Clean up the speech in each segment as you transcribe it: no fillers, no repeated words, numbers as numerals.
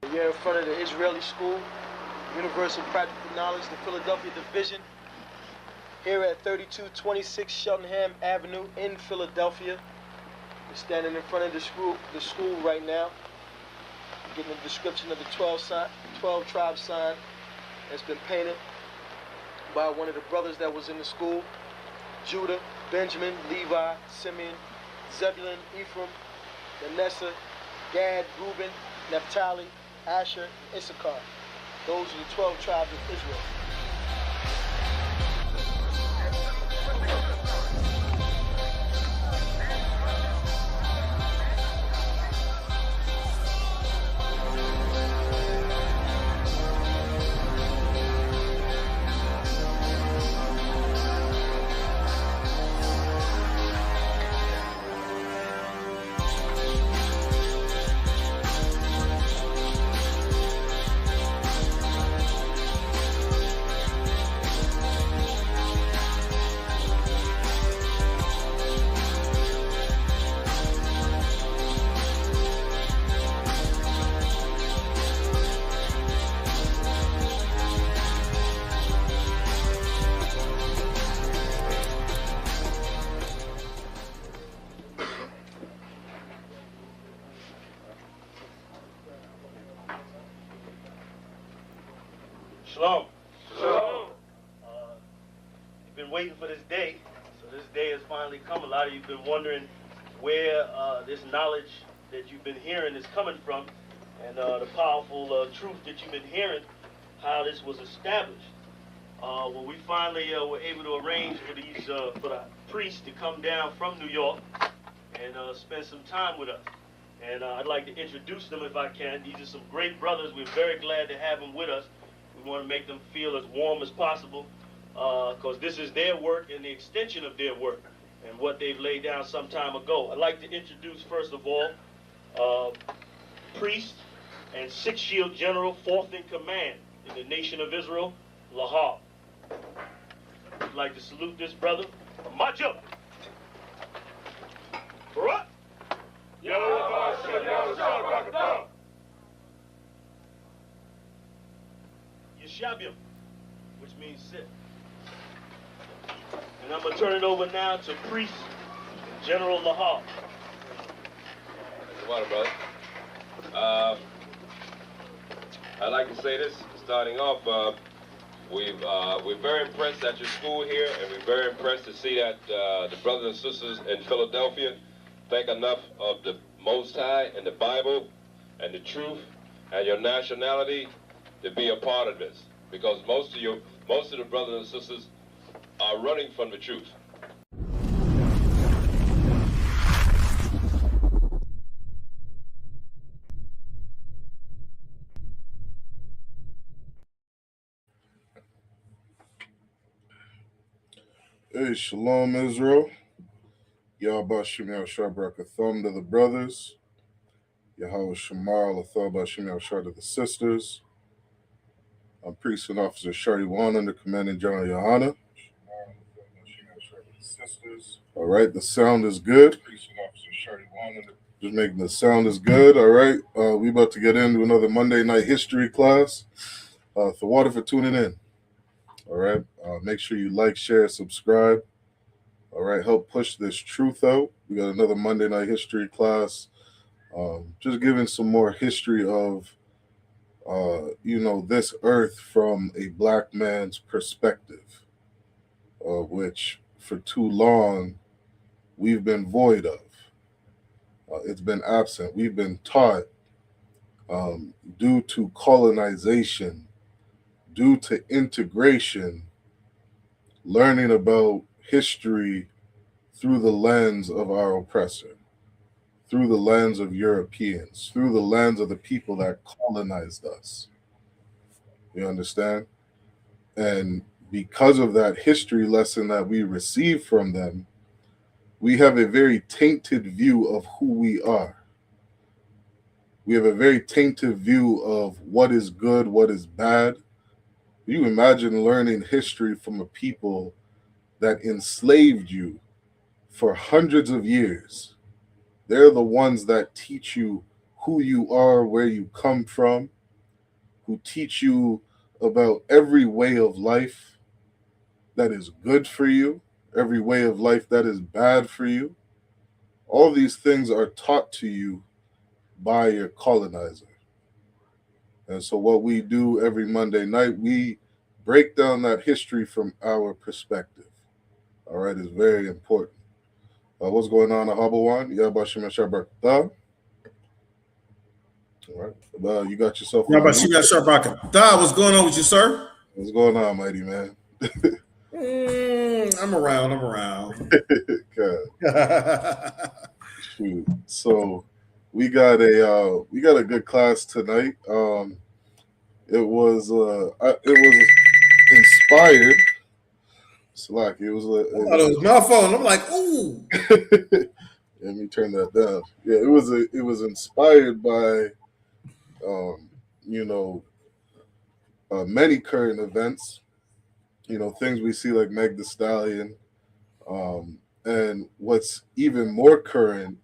You're in front of the Israeli School, Universal Practical Knowledge, the Philadelphia Division, here at 3226 Cheltenham Avenue in Philadelphia. We're standing in front of the school right now, getting a description of the 12 tribe sign that's been painted by one of the brothers that was in the school: Judah, Benjamin, Levi, Simeon, Zebulun, Ephraim, Manasseh, Gad, Reuben, Naphtali, Asher, and Issachar. Those are the 12 tribes of Israel. Shalom. Shalom. You've been waiting for this day, so this day has finally come. A lot of you have been wondering where this knowledge that you've been hearing is coming from, and the powerful truth that you've been hearing, how this was established. Well, we finally were able to arrange for the priests to come down from New York and spend some time with us. And I'd like to introduce them if I can. These are some great brothers. We're very glad to have them with us. We want to make them feel as warm as possible, because this is their work and the extension of their work and what they've laid down some time ago. I'd like to introduce, first of all, priest and Sixth Shield General, 4th in command in the nation of Israel, Lahab. I'd like to salute this brother. Majo. Barak. Yeshabium, which means sit. And I'm going to turn it over now to Priest General Lahab. Water, brother. I'd like to say this, starting off, we're very impressed at your school here, and we're very impressed to see that the brothers and sisters in Philadelphia think enough of the Most High and the Bible and the truth and your nationality to be a part of this, because most of the brothers and sisters are running from the truth. Hey, Shalom Israel. Yahweh Shem Yahushua Barakatham to the brothers. Yahweh Shemar Lathaba Shem Yahushua to the sisters. I'm Priest and Officer Shari Wan under Commanding General Yohana. All right, the sound is good. Just making the sound is good. All right, we about to get into another Monday night history class. The water for tuning in. All right, make sure you like, share, subscribe. All right, help push this truth out. We got another Monday night history class. Just giving some more history of, this earth from a black man's perspective, which for too long we've been void of. It's been absent. We've been taught due to colonization, due to integration, learning about history through the lens of our oppressor, through the lens of Europeans, through the lens of the people that colonized us. You understand? And because of that history lesson that we receive from them, we have a very tainted view of who we are. We have a very tainted view of what is good, what is bad. You imagine learning history from a people that enslaved you for hundreds of years. They're the ones that teach you who you are, where you come from, who teach you about every way of life that is good for you, every way of life that is bad for you. All these things are taught to you by your colonizer. And so, what we do every Monday night, we break down that history from our perspective. All right, is very important. What's going on, Ahabawan? Yabashima Shabakta. All right. You got yourself Yeah, on but mute. she got Sharpaka. Dad, what's going on with you, sir? What's going on, mighty man? I'm around. I'm around. God, shoot. So we got a good class tonight. It was inspired. Slack. It was I thought it was my phone. I'm like, ooh. Let me turn that down. Yeah, it was inspired by um, you know many current events. Things we see like Meg the Stallion, and what's even more current.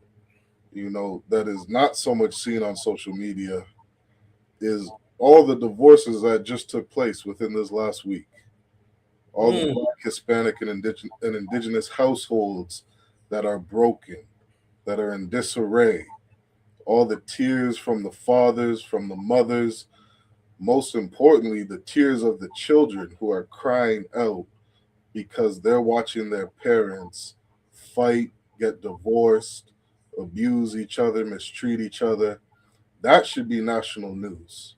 That is not so much seen on social media is all the divorces that just took place within this last week. All the Black, Hispanic, and indigenous households that are broken, that are in disarray. All the tears from the fathers, from the mothers, most importantly, the tears of the children who are crying out because they're watching their parents fight, get divorced, abuse each other, mistreat each other. That should be national news.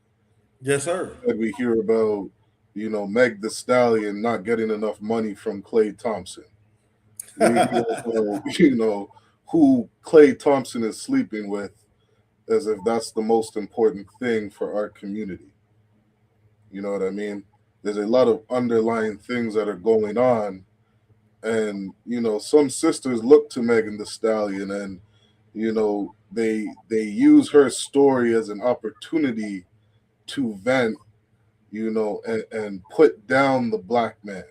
Yes, sir. And we hear about, Meg the Stallion not getting enough money from Clay Thompson. We hear about, who Clay Thompson is sleeping with as if that's the most important thing for our community. You know what I mean? There's a lot of underlying things that are going on. And, some sisters look to Megan the Stallion and, they use her story as an opportunity to vent, and put down the Black man.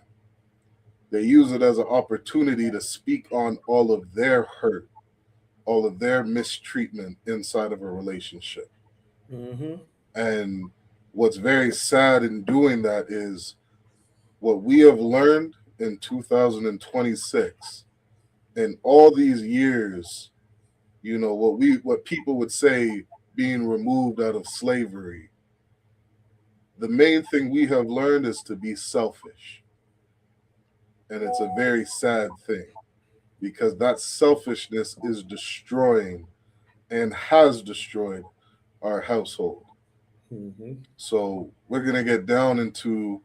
They use it as an opportunity to speak on all of their hurt, all of their mistreatment inside of a relationship. Mm-hmm. And what's very sad in doing that is what we have learned in 2026 in all these years, what people would say being removed out of slavery. The main thing we have learned is to be selfish. And it's a very sad thing because that selfishness is destroying and has destroyed our household. Mm-hmm. So we're going to get down into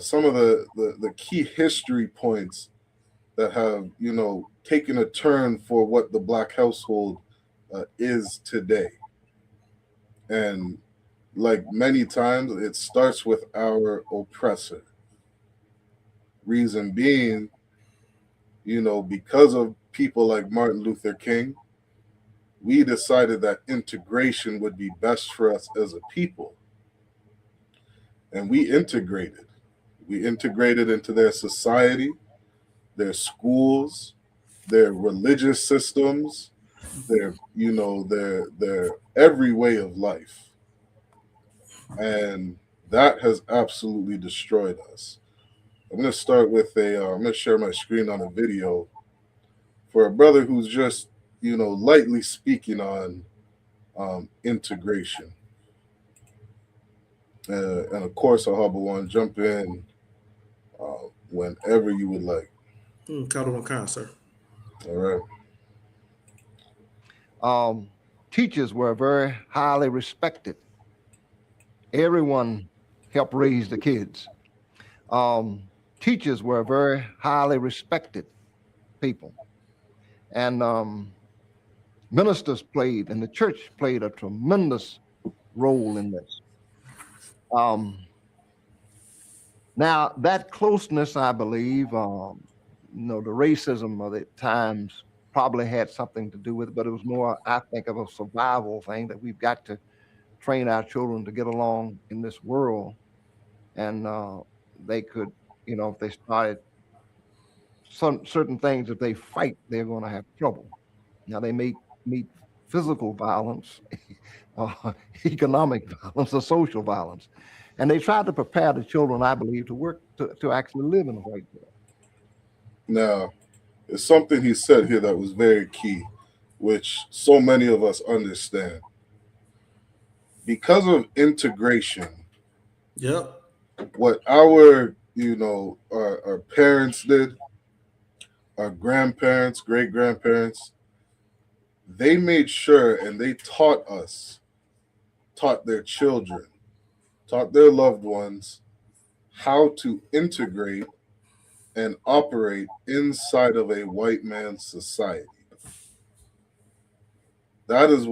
some of the key history points that have, taken a turn for what the Black household is today. And like many times, it starts with our oppressor. Reason being, because of people like Martin Luther King, we decided that integration would be best for us as a people. And we integrated. We integrated into their society, their schools, their religious systems, their every way of life. And that has absolutely destroyed us. I'm going to start with I'm going to share my screen on a video for a brother who's just, lightly speaking on integration. And of course, Ahaba want to jump in whenever you would like. Count one kind, sir. All right. Teachers were very highly respected. Everyone helped raise the kids. Teachers were very highly respected people. And ministers played, and the church played a tremendous role in this. Now, that closeness, I believe, the racism of the times probably had something to do with it, but it was more, I think, of a survival thing that we've got to train our children to get along in this world. And they could, if they started some certain things, if they fight, they're going to have trouble. Now, they may meet physical violence, economic violence, or social violence. And they tried to prepare the children, I believe, to work to actually live in a white world. Now, there's something he said here that was very key, which so many of us understand. Because of integration, Yep. what our parents did, our grandparents, great grandparents, they made sure and they taught their children, taught their loved ones how to integrate and operate inside of a white man's society. That is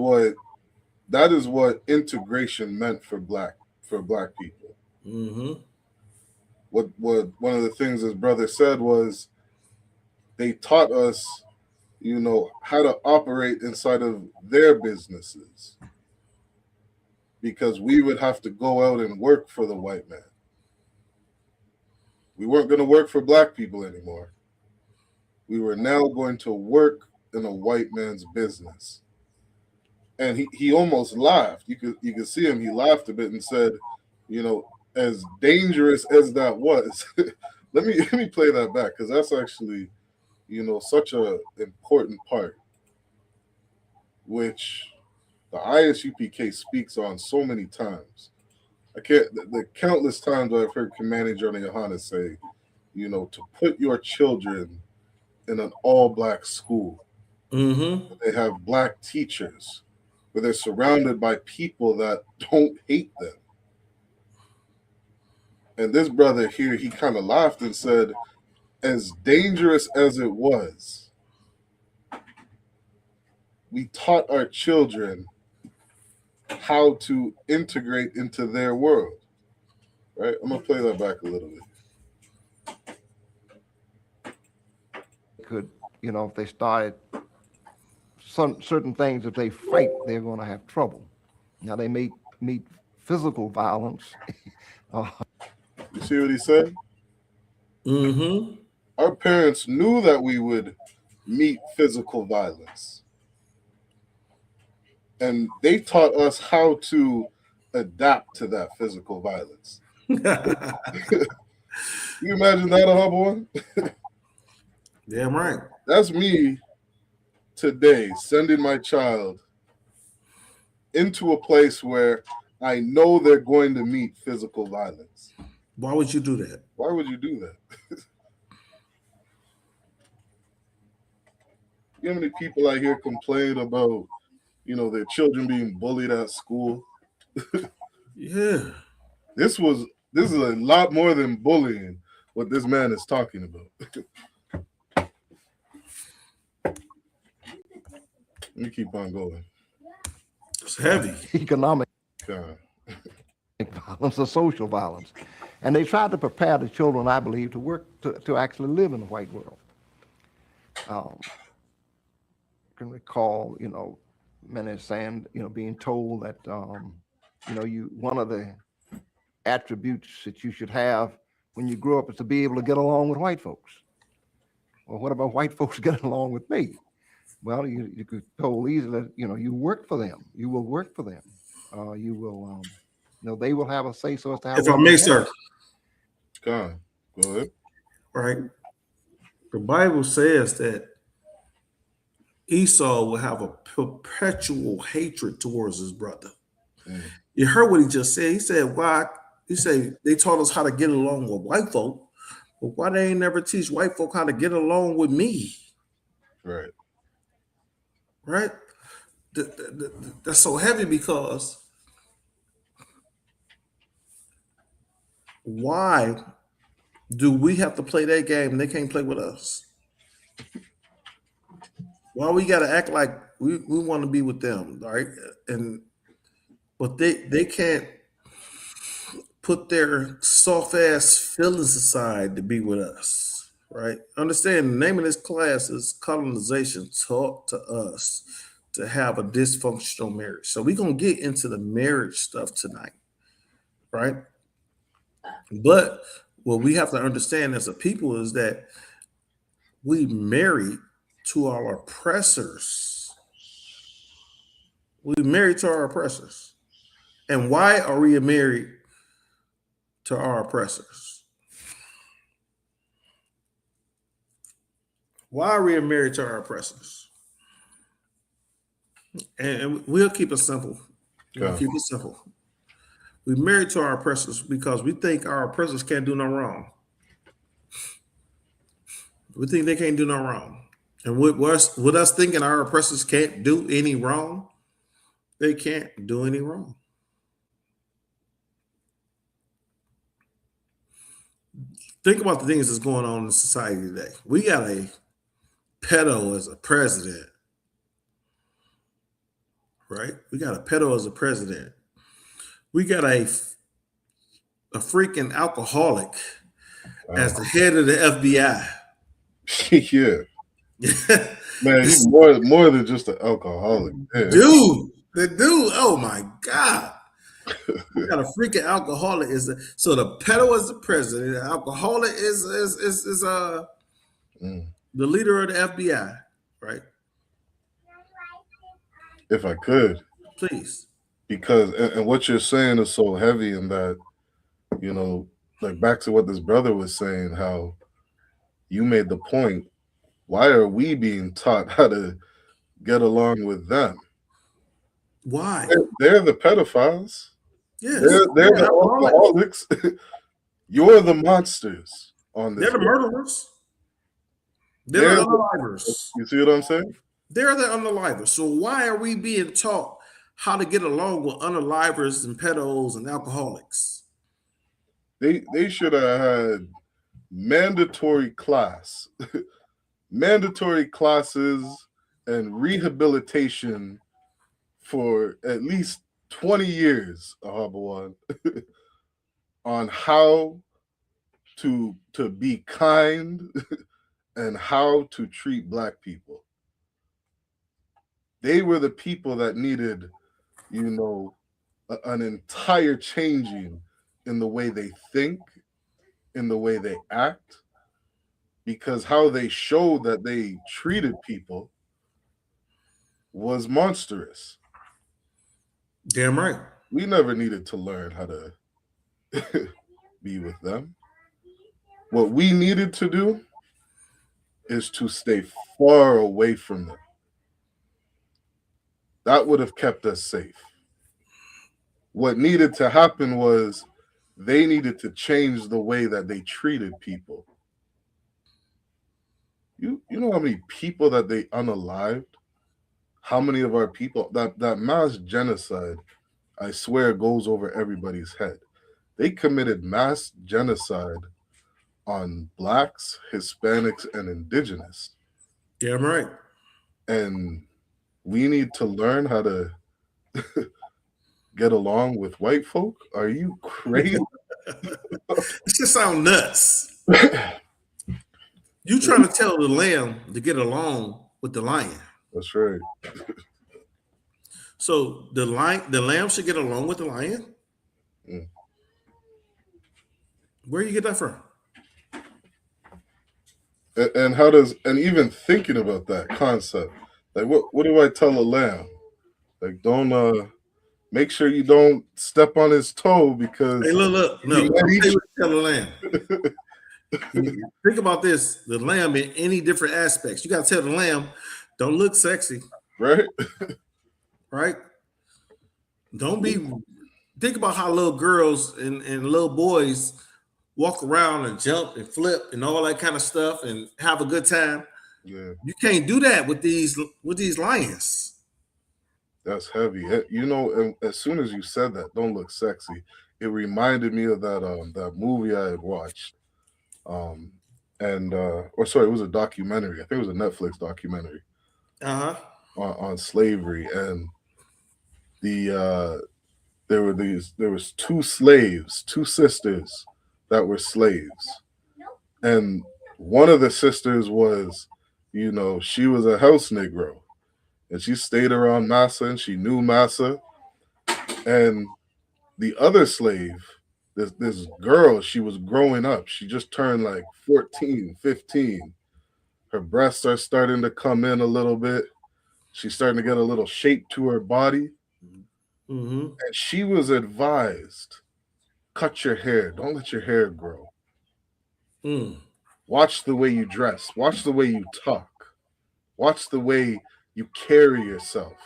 what integration meant for black people. Mm-hmm. What one of the things his brother said was they taught us, how to operate inside of their businesses because we would have to go out and work for the white man. We weren't going to work for black people anymore. We were now going to work in a white man's business. And he almost laughed. You could see him. He laughed a bit and said, as dangerous as that was, let me play that back because that's actually, such a important part, which the ISUPK speaks on so many times. I can't the countless times I've heard Commanding Journey Yohana say, to put your children in an all-black school. Mm-hmm. They have black teachers, where they're surrounded by people that don't hate them. And this brother here, he kind of laughed and said, as dangerous as it was, we taught our children how to integrate into their world. Right? I'm going to play that back a little bit. Could, if they started certain things, if they fight, they're going to have trouble. Now they may meet physical violence. You see what he said? Mm-hmm. Our parents knew that we would meet physical violence. And they taught us how to adapt to that physical violence. You imagine that, humble one? Damn right. That's me today sending my child into a place where I know they're going to meet physical violence. Why would you do that? Why would you do that? You know how many people I hear complain about, their children being bullied at school? Yeah. This is a lot more than bullying, what this man is talking about. Let me keep on going. It's heavy. Economic God. violence or social violence. And they tried to prepare the children, I believe, to work to actually live in the white world. I can recall, many saying, being told that, one of the attributes that you should have when you grow up is to be able to get along with white folks. Well, what about white folks getting along with me? Well, you could told easily, you work for them. You will work for them. You will, they will have a say so as to how. If I may, sir. God, go ahead. Right. The Bible says that Esau will have a perpetual hatred towards his brother. Mm. You heard what he just said. He said, why? He said they taught us how to get along with white folk, but why they ain't never teach white folk how to get along with me? Right. Right? That's so heavy because why do we have to play that game and they can't play with us? Why we got to act like we want to be with them, right? But they can't put their soft ass feelings aside to be with us, right? Understand the name of this class is Colonization, taught to us to have a dysfunctional marriage. So we're gonna get into the marriage stuff tonight, right? But what we have to understand as a people is that we married to our oppressors. We're married to our oppressors. And why are we married to our oppressors? Why are we married to our oppressors? And we'll keep it simple. We'll keep it simple. We're married to our oppressors because we think our oppressors can't do no wrong. We think they can't do no wrong. And with us thinking our oppressors can't do any wrong, they can't do any wrong. Think about the things that's going on in society today. We got a pedo as a president, right? We got a pedo as a president. We got a freaking alcoholic as the head of the FBI. Yeah. Man, he's more than just an alcoholic. Man. The dude, oh my God. We got a freaking alcoholic so the pedo is the president, the alcoholic is the leader of the FBI, right? If I could. Please. Because and what you're saying is so heavy in that, you know, like back to what this brother was saying, how you made the point. Why are we being taught how to get along with them? Why? They're the pedophiles. Yes. They're the alcoholics. You're the monsters on this. They're the murderers. They're the unalivers. You see what I'm saying? They're the unalivers. So why are we being taught how to get along with unalivers and pedos and alcoholics? They should have had mandatory classes and rehabilitation for at least 20 years, Ahabawan, on how to be kind and how to treat Black people. They were the people that needed, you know, an entire changing in the way they think, in the way they act, because how they showed that they treated people was monstrous. Damn right. We never needed to learn how to be with them. What we needed to do is to stay far away from them. That would have kept us safe. What needed to happen was they needed to change the way that they treated people. You know how many people that they unalived? How many of our people, that mass genocide, I swear, goes over everybody's head. They committed mass genocide on Blacks, Hispanics, and Indigenous. Damn right. And we need to learn how to get along with white folk? Are you crazy? This just sounds nuts. You trying to tell the lamb to get along with the lion. That's right. So the lamb should get along with the lion? Mm. Where you get that from? And how does, and even thinking about that concept, like what do I tell a lamb? Like, don't make sure you don't step on his toe because hey, look, no, you tell the lamb. Think about this: the lamb in any different aspects. You got to tell the lamb, don't look sexy, right? Right? Don't be. Think about how little girls and little boys walk around and jump and flip and all that kind of stuff and have a good time. Yeah, you can't do that with these lions. That's heavy. You know, as soon as you said that, don't look sexy, it reminded me of that movie I had watched. Or sorry, it was a documentary. I think it was a Netflix documentary. On slavery, and there was two sisters that were slaves, and one of the sisters was, you know, she was a house Negro. And she stayed around Massa and she knew Massa. And the other slave, this girl, she was growing up. She just turned like 14, 15. Her breasts are starting to come in a little bit. She's starting to get a little shape to her body. Mm-hmm. And she was advised, cut your hair. Don't let your hair grow. Mm. Watch the way you dress. Watch the way you talk. Watch the way you carry yourself.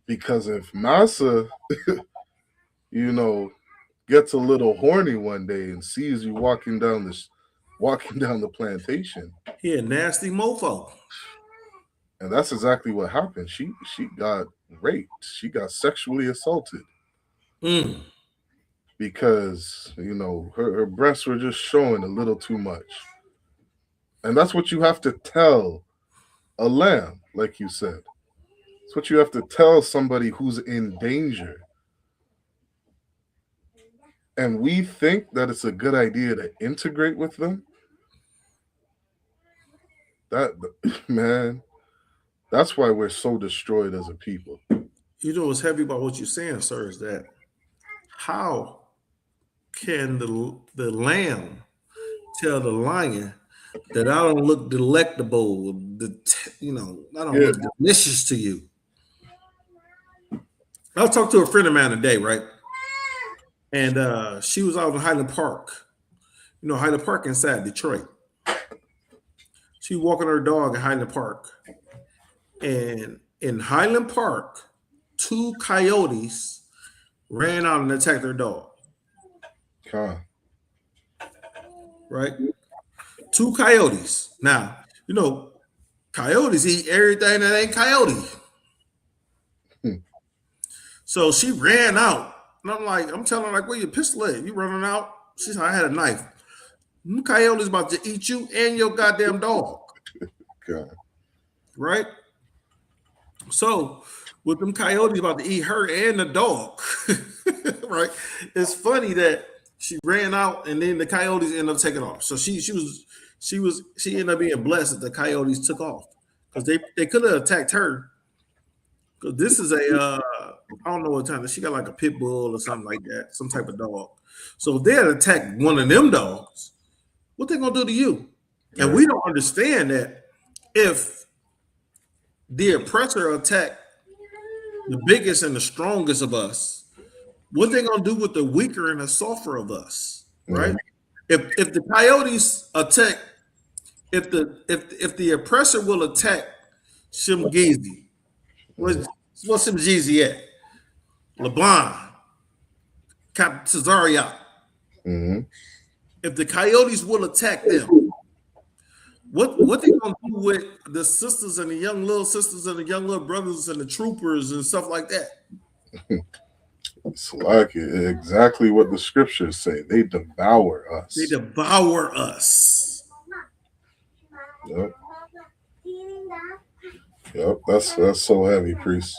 Because if Massa, gets a little horny one day and sees you walking down the plantation, He a nasty mofo. and that's exactly what happened. She got raped. She got sexually assaulted Mm. because her breasts were just showing a little too much. And that's what you have to tell a lamb, like you said. It's what you have to tell somebody who's in danger. And we think that it's a good idea to integrate with them. That man, that's why we're so destroyed as a people. You know what's heavy about what you're saying, sir, is that how can the lamb tell the lion that I don't look delectable, I don't look delicious to you? I was talking to a friend of mine today, right? And she was out in Highland Park, Highland Park inside Detroit. She was walking her dog in Highland Park. And in Highland Park, 2 coyotes ran out and attacked her dog. Huh. Right? 2 coyotes. Now, coyotes eat everything that ain't coyote. So she ran out. And I'm telling her, where your pistol at? You running out? She said, I had a knife. Them coyotes about to eat you and your goddamn dog. God. Right? So with them coyotes about to eat her and the dog, right? It's funny that she ran out and then the coyotes ended up taking off. So she ended up being blessed that the coyotes took off because they could have attacked her. Because this is I don't know what time, she got like a pit bull or something like that, some type of dog. So if they had attacked one of them dogs, what they gonna do to you? And we don't understand that if the oppressor attacked the biggest and the strongest of us, what they gonna do with the weaker and the softer of us, right? Mm-hmm. If the coyotes attack, if the oppressor will attack Shimgeezy, what's Shimgeezy at? LeBlanc, Cap Cesario. Mm-hmm. If the coyotes will attack them, what they gonna do with the sisters and the young little sisters and the young little brothers and the troopers and stuff like that? It's like exactly what the scriptures say. They devour us. They devour us. Yep. Yep. That's so heavy, priest.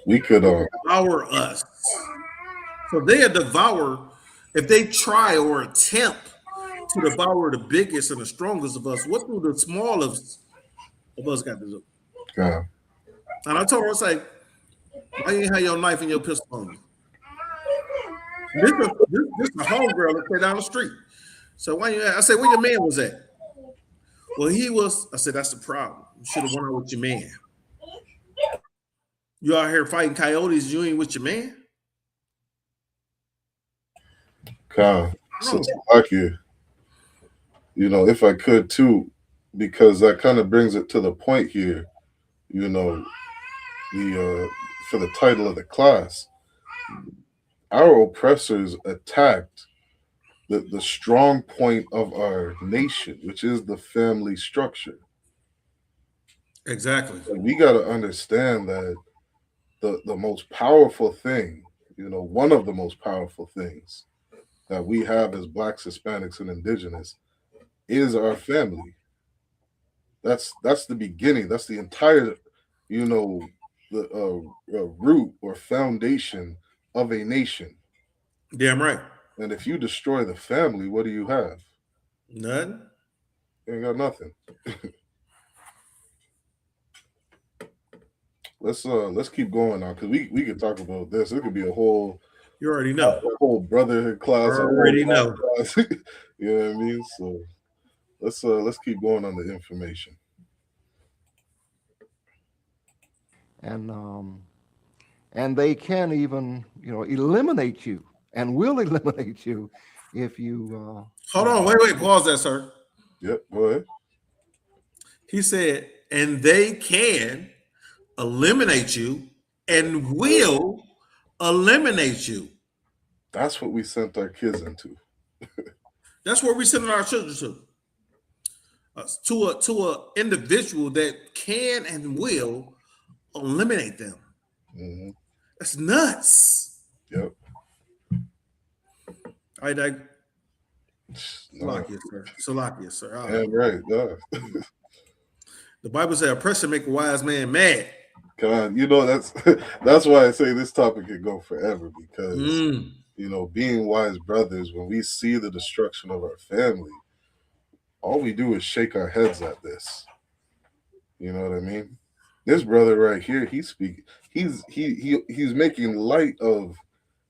We could devour us. So they devour. If they try or attempt to devour the biggest and the strongest of us, what do the smallest of us got to do? Yeah. And I told her, I say, why you have your knife and your pistol on you? This is a homegirl that stay down the street. So I said, where your man was at? Well, he was. I said, that's the problem. You should have went out with your man. You out here fighting coyotes, you ain't with your man? So like if I could too, because that kind of brings it to the point here, the for the title of the class, our oppressors attacked the strong point of our nation, which is the family structure. Exactly. And we got to understand that the most powerful thing, one of the most powerful things that we have as Blacks, Hispanics, and Indigenous is our family. That's the beginning. That's the entire, the root or foundation of a nation. Damn right. And if you destroy the family, what do you have? None. You ain't got nothing. Let's keep going now, because we could talk about this. It could be a whole. You already know. A whole brotherhood class. I already know. Class. You know what I mean? So let's keep going on the information. and they can even eliminate you and will eliminate you if you. Hold on, wait, pause that, sir. Yep, go ahead. He said, and they can eliminate you and will eliminate you. That's what we sent our kids into. That's where we sending our children to. To a individual that can and will eliminate them. Mm-hmm. That's nuts. Yep. All right, No. Salakia, sir. All Yeah, right. right. No. The Bible says oppression make a wise man mad. God, that's why I say this topic could go forever because being wise brothers, when we see the destruction of our family, all we do is shake our heads at this. You know what I mean? This brother right here, he's making light of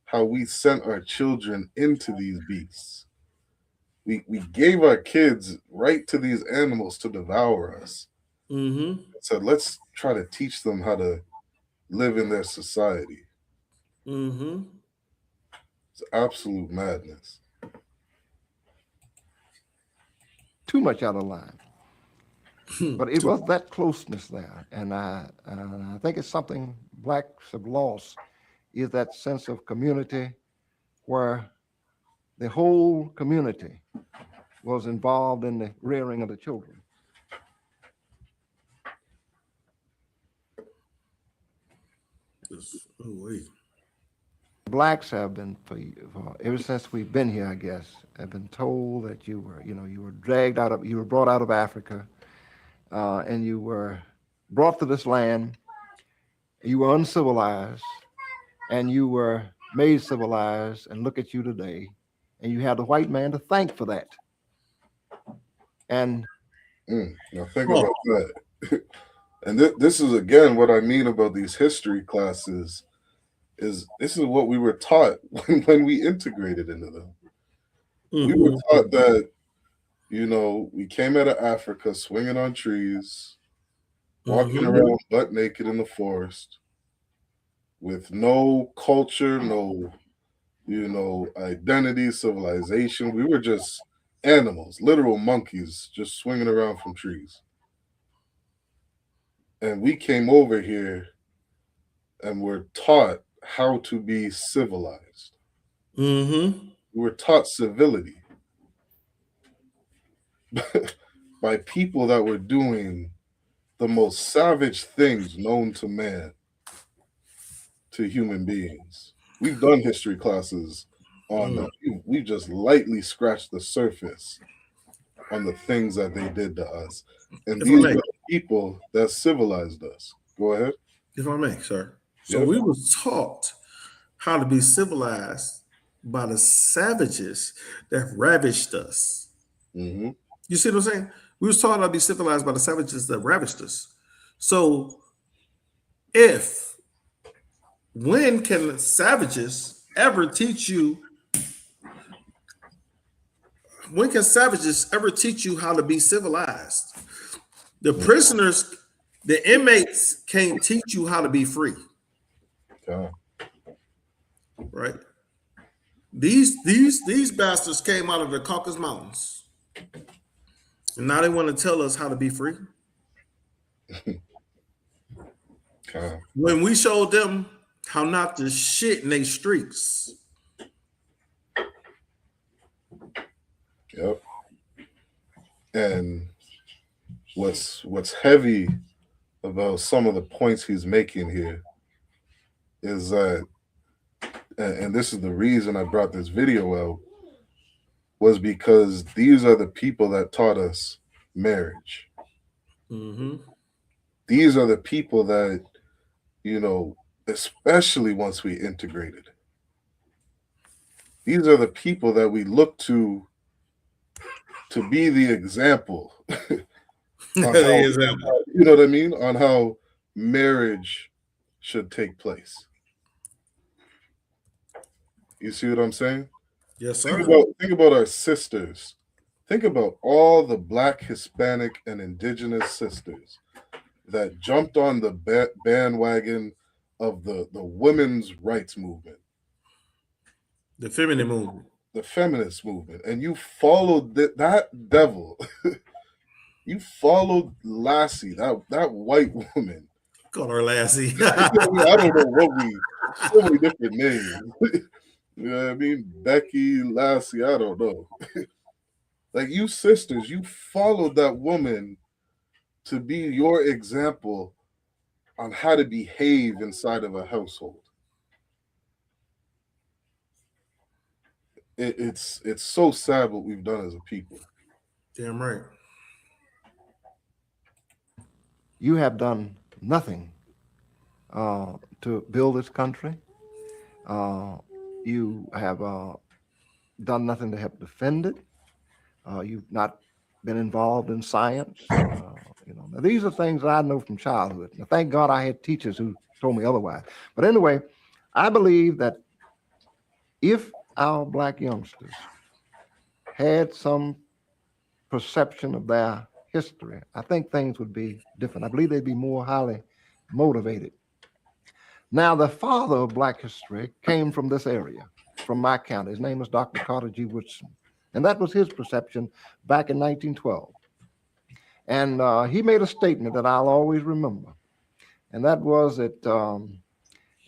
how we sent our children into these beasts. We gave our kids right to these animals to devour us. Mm-hmm. So let's try to teach them how to live in their society. Mm-hmm. It's absolute madness. Too much out of line. But it was that closeness there, and I think it's something blacks have lost, is that sense of community where the whole community was involved in the rearing of the children. Blacks have been, ever since we've been here, I guess, have been told that you were brought out of Africa, and you were brought to this land. You were uncivilized, and you were made civilized. And look at you today, and you have the white man to thank for that. And now think about that. And this is again what I mean about these history classes. Is this is what we were taught when we integrated into them. Mm-hmm. We were taught that, we came out of Africa swinging on trees, walking around butt naked in the forest, with no culture, no, identity, civilization. We were just animals, literal monkeys, just swinging around from trees. And we came over here and were taught how to be civilized. Mm-hmm. We were taught civility by people that were doing the most savage things known to man, to human beings. We've done history classes on that. We just lightly scratched the surface on the things that they did to us. And these are the people that civilized us. Go ahead. If I may, sir. So Yep. we was taught how to be civilized by the savages that ravished us. Mm-hmm. You see what I'm saying? We was taught how to be civilized by the savages that ravished us. So when can savages ever teach you? When can savages ever teach you how to be civilized? The prisoners, the inmates can't teach you how to be free. Yeah. Right? These bastards came out of the Caucasus Mountains. And now they want to tell us how to be free. When we showed them how not to shit in their streets. Yep. And what's heavy about some of the points he's making here is that, and this is the reason I brought this video out, was because these are the people that taught us marriage. Mm-hmm. These are the people that, especially once we integrated, these are the people that we look to be the example. You know what I mean? On how marriage should take place. You see what I'm saying? Yes, sir. Think about our sisters. Think about all the Black, Hispanic, and Indigenous sisters that jumped on the bandwagon of the women's rights movement, The feminine movement. the feminist movement, and you followed that devil. You followed Lassie, that white woman. Call her Lassie. I don't know what so many different names. You know what I mean? Becky, Lassie, I don't know. Like, you sisters, you followed that woman to be your example on how to behave inside of a household. It's so sad what we've done as a people. Damn right. You have done nothing to build this country. You have done nothing to help defend it. You've not been involved in science. Now these are things that I know from childhood. Now, thank God I had teachers who told me otherwise. But anyway, I believe that if our black youngsters had some perception of their history, I think things would be different. I believe they'd be more highly motivated. Now, the father of black history came from this area, from my county. His name was Dr. Carter G. Woodson. And that was his perception back in 1912. And he made a statement that I'll always remember. And that was that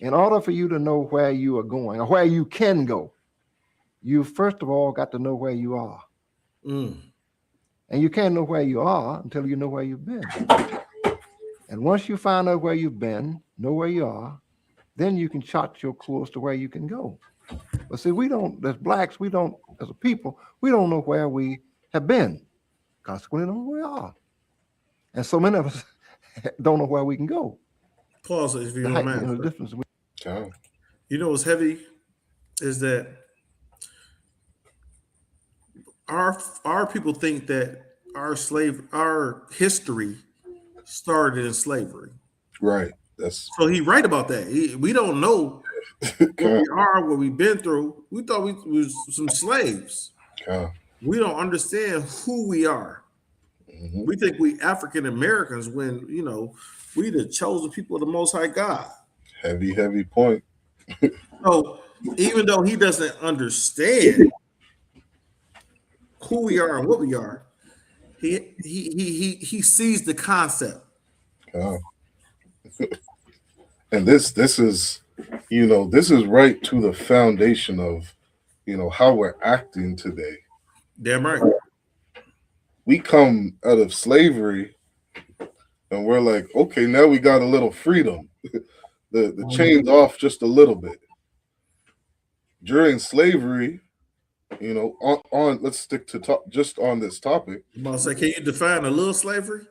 in order for you to know where you are going or where you can go, you first of all got to know where you are. Mm. And you can't know where you are until you know where you've been. And once you find out where you've been, know where you are, then you can chart your course to where you can go. But see, we don't, as blacks, we don't, as a people, we don't know where we have been. Consequently, we don't know where we are. And so many of us don't know where we can go. Pause if you don't mind. The difference. You know what's heavy is that our people think that our history started in slavery. Right. So he's right about that. We don't know what we are, what we've been through. We thought we was some slaves. We don't understand who we are. Mm-hmm. We think we African Americans when we the chosen people of the Most High God. Heavy point. So even though he doesn't understand who we are and what we are, he sees the concept. And this is this is right to the foundation of how we're acting today. Damn right. We come out of slavery and we're like, okay, now we got a little freedom. the chains off just a little bit. During slavery, on let's stick to just on this topic. I'm about to say, can you define a little slavery?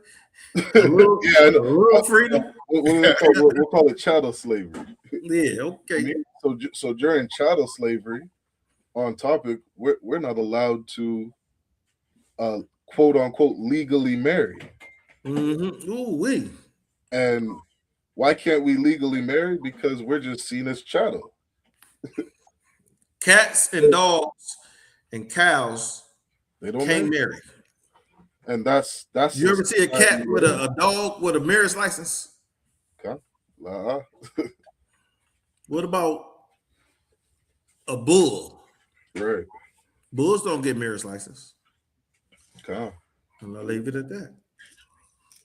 A little freedom? We'll call it chattel slavery. Yeah, okay. So during chattel slavery, on topic, we're not allowed to quote unquote legally marry. Mm-hmm. Ooh wee. And why can't we legally marry? Because we're just seen as chattel. Cats and dogs and cows can't marry. And that's you ever see a cat with a dog with a marriage license? Okay. What about a bull? Right. Bulls don't get marriage license. Okay. And I'll leave it at that.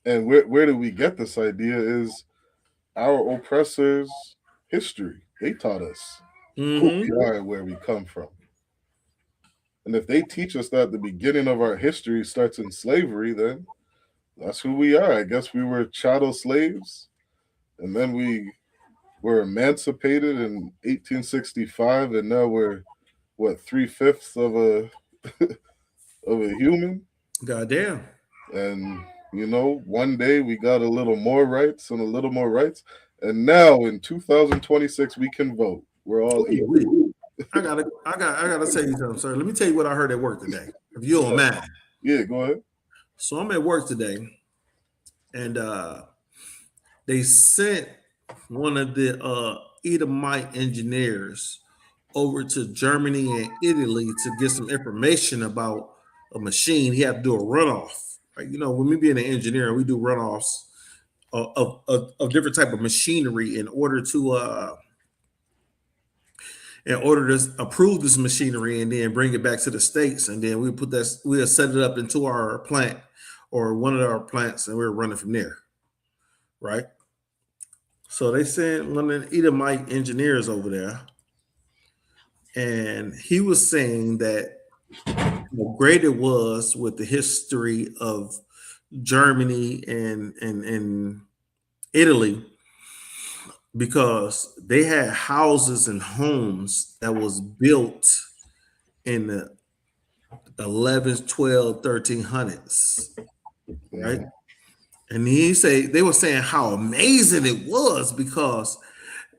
And where do we get this idea is our oppressors' history. They taught us who we are and where we come from. And if they teach us that the beginning of our history starts in slavery, then that's who we are. I guess we were chattel slaves, and then we were emancipated in 1865, and now we're what 3/5 of a of a human. Goddamn. And one day we got a little more rights and a little more rights, and now in 2026 we can vote. We're all equal. I gotta tell you something, sir. Let me tell you what I heard at work today. If you don't mind. Yeah, go ahead. So I'm at work today, and they sent one of the Edomite engineers over to Germany and Italy to get some information about a machine. He had to do a runoff. Right? When we being an engineer, we do runoffs of different type of machinery in order to approve this machinery and then bring it back to the states, and then we'll set it up into our plant or one of our plants, and we're running from there, right? So they sent one of the Edomite engineers over there, and he was saying that how great it was with the history of Germany and Italy, because they had houses and homes that was built in the 11th, 12th, 1300s, right? And they were saying how amazing it was, because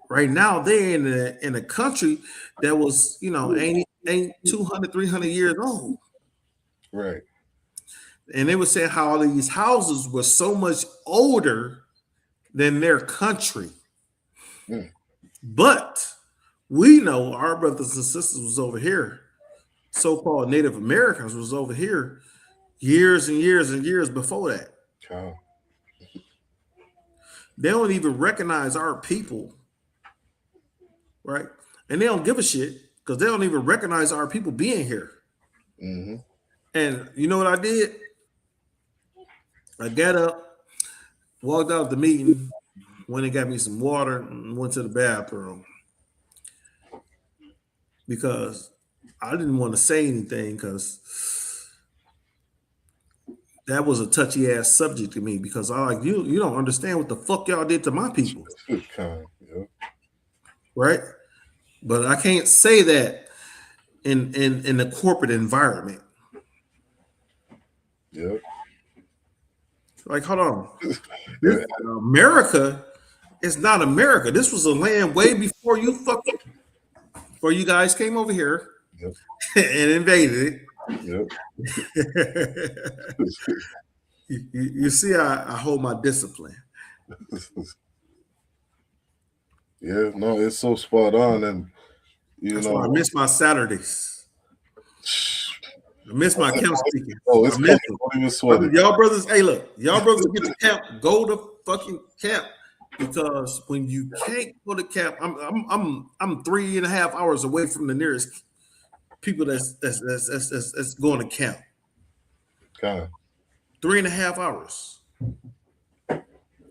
right now they're in a country that was, ain't 200, 300 years old. Right. And they were saying how these houses were so much older than their country. But we know our brothers and sisters was over here, so-called Native Americans was over here years and years and years before that. They don't even recognize our people, right? And they don't give a shit because they don't even recognize our people being here. And you know what I did? I got up, walked out of the meeting, went and got me some water, and went to the bathroom because I didn't want to say anything, because that was a touchy ass subject to me, because I like you don't understand what the fuck y'all did to my people. Right? But I can't say that in the corporate environment. Yep. Like, hold on. America is not America. This was a land way before you guys came over here and invaded it. You see, I hold my discipline. Yeah, no, it's so spot on, and that's why I miss my Saturdays. I miss my camp speaking. Oh, it's coming. Y'all brothers, hey, look, y'all brothers get to camp. Go to fucking camp, because when you can't go to camp, I'm 3.5 hours away from the nearest people that's going to camp. 3.5 hours.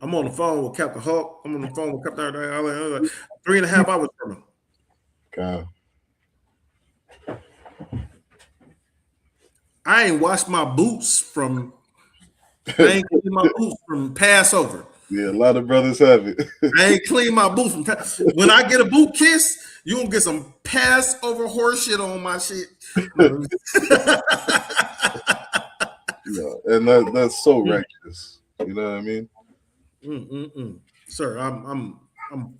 I'm on the phone with Captain Hawk. I'm on the phone with Captain 3.5 hours from him. I ain't washed my boots from Passover. Yeah, a lot of brothers have it. I ain't clean my boots from Passover. When I get a boot kiss, you gonna get some Passover horse shit on my shit. And that's so righteous. You know what I mean? Sir, I'm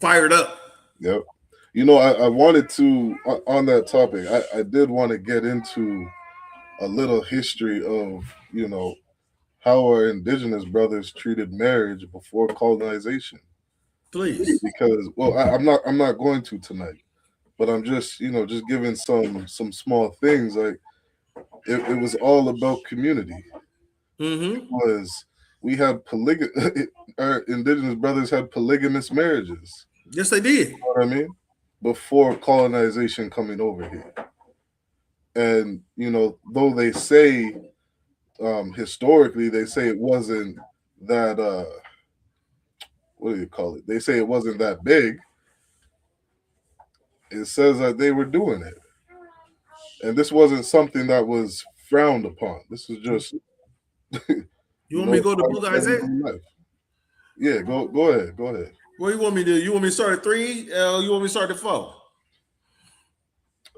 fired up. Yep. I wanted to, on that topic, I did want to get into a little history of, how our indigenous brothers treated marriage before colonization. Please. Because, well, I'm not going to tonight, but I'm just, just giving some small things. Like it was all about community. Because we had our indigenous brothers had polygamous marriages. Yes, they did. You know what I mean? Before colonization coming over here. And, though they say, historically, they say it wasn't that, what do you call it? They say it wasn't that big. It says that they were doing it. And this wasn't something that was frowned upon. This was just... You want me to go to Book Isaiah? Yeah, go ahead. Go ahead. What do you want me to do? You want me to start at 3? You want me to start at 4?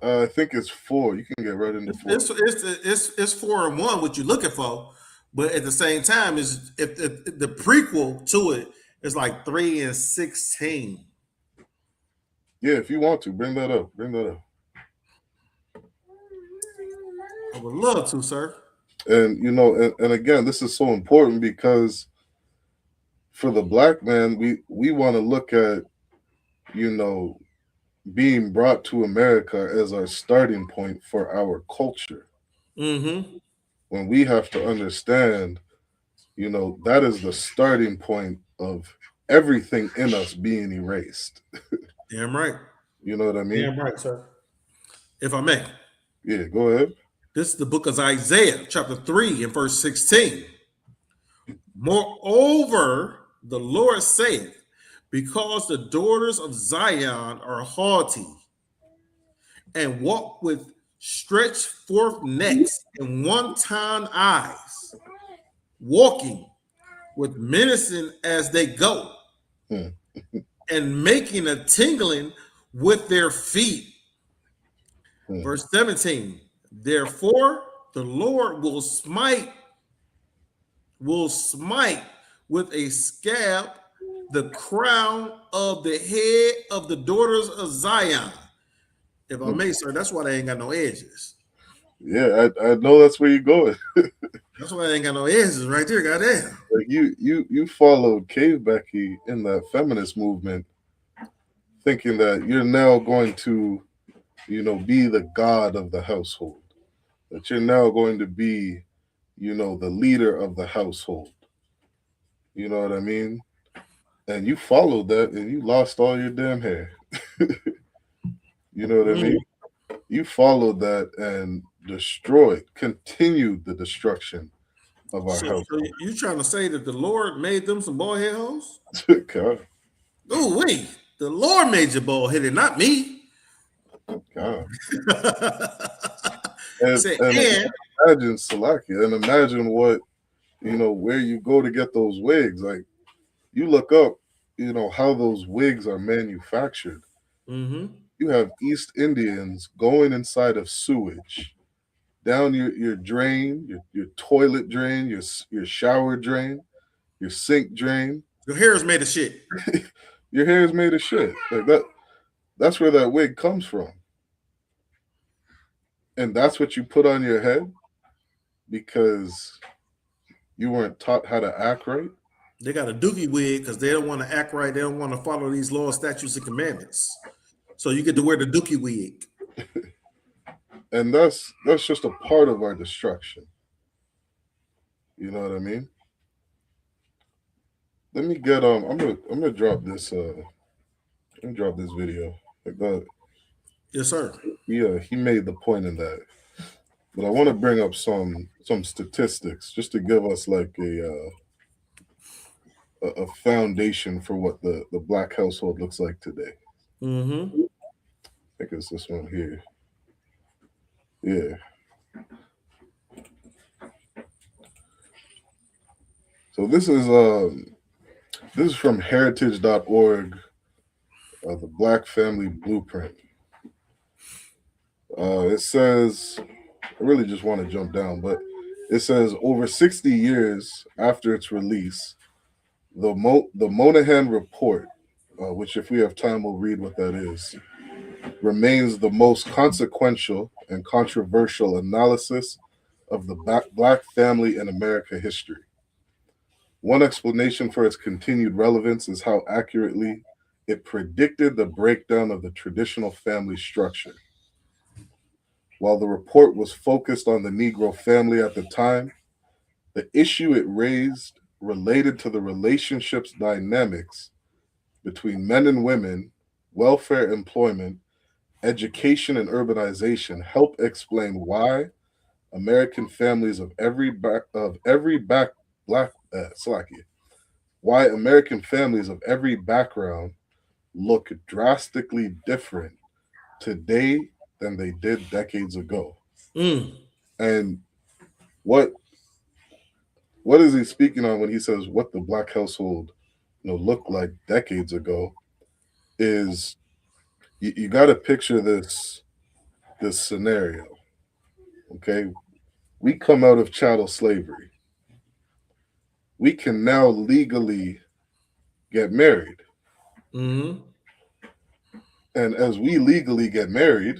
I think it's 4. You can get right into 4. It's 4 and 1, what you're looking for, but at the same time, is if the prequel to it is like 3 and 16. Yeah, if you want to bring that up, I would love to, sir. And and again, this is so important because for the black man, we want to look at being brought to America as our starting point for our culture. When we have to understand, that is the starting point of everything in us being erased. Damn right. You know what I mean? Damn right, sir. If I may, Yeah, go ahead. this is the book of Isaiah, chapter 3, and verse 16. Moreover, the Lord saith, because the daughters of Zion are haughty and walk with stretched forth necks and one-time eyes, walking with menacing as they go, Hmm. and making a tingling with their feet. Hmm. Verse 17, therefore the Lord will smite with a scab the crown of the head of the daughters of Zion. If I may, sir, that's why they ain't got no edges. Yeah, I know that's where you're going. That's why they ain't got no edges right there, goddamn. Like you followed Cave Becky in the feminist movement, thinking that you're now going to, be the god of the household. That you're now going to be, the leader of the household. You know what I mean? And you followed that and you lost all your damn hair. You know what I mean? You followed that and continued the destruction of our So household. you trying to say that the Lord made them some bald head hoes? God, Oh, wait. The Lord made you bald headed, not me. God. Say, And and imagine Salakia, and imagine what, where you go to get those wigs. Like, you look up, how those wigs are manufactured. You have East Indians going inside of sewage, down your drain, your toilet drain, your shower drain, your sink drain. your hair is made of shit. Your hair is made of shit. Like that. That's where that wig comes from, and that's what you put on your head because you weren't taught how to act right. They got a dookie wig because they don't want to act right. They don't want to follow these laws, statutes, and commandments. So you get to wear the dookie wig. And that's just a part of our destruction. You know what I mean? Let me get I'm gonna drop this video. Like that. Yes, sir. Yeah, he made the point in that. But I want to bring up some statistics just to give us like a foundation for what the black household looks like today. Mm-hmm. I think it's this one here. Yeah. So this is from heritage.org, the Black Family Blueprint. It says, I really just want to jump down, but it says over 60 years after its release, the Monahan Report, which if we have time we'll read what that is, remains the most consequential and controversial analysis of the black family in America history. One explanation for its continued relevance is how accurately it predicted the breakdown of the traditional family structure. While the report was focused on the Negro family at the time, the issue it raised related to the relationships dynamics between men and women, welfare, employment, education, and urbanization help explain why American families of every back of every back black Slovakia, why American families of every background look drastically different today than they did decades ago. Mm. And what what is he speaking on when he says what the black household looked like decades ago is you got to picture this scenario. Okay, we come out of chattel slavery. We can now legally get married. Mm-hmm. And as we legally get married,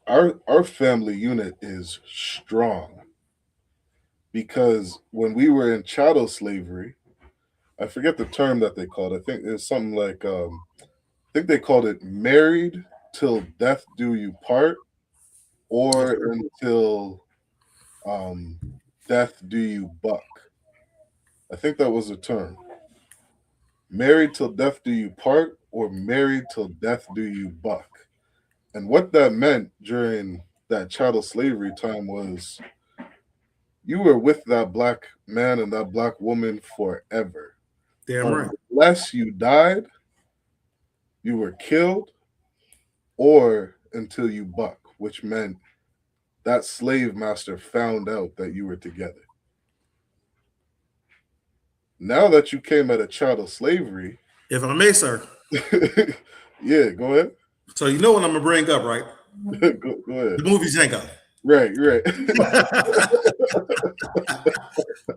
our family unit is strong because when we were in chattel slavery, I forget the term that they called. I think it's something like I think they called it married till death do you part, Yes, or sir. until um, death do you buck. I think that was the term. Married till death do you part, or married till death do you buck. And what that meant during that chattel slavery time was you were with that black man and that black woman forever. Damn right. Unless you died, you were killed, or until you buck, which meant that slave master found out that you were together. Now that you came out of chattel slavery, If I may, sir. yeah, go ahead. So you know what I'm gonna bring up, right? Go ahead. The movie Django. Right.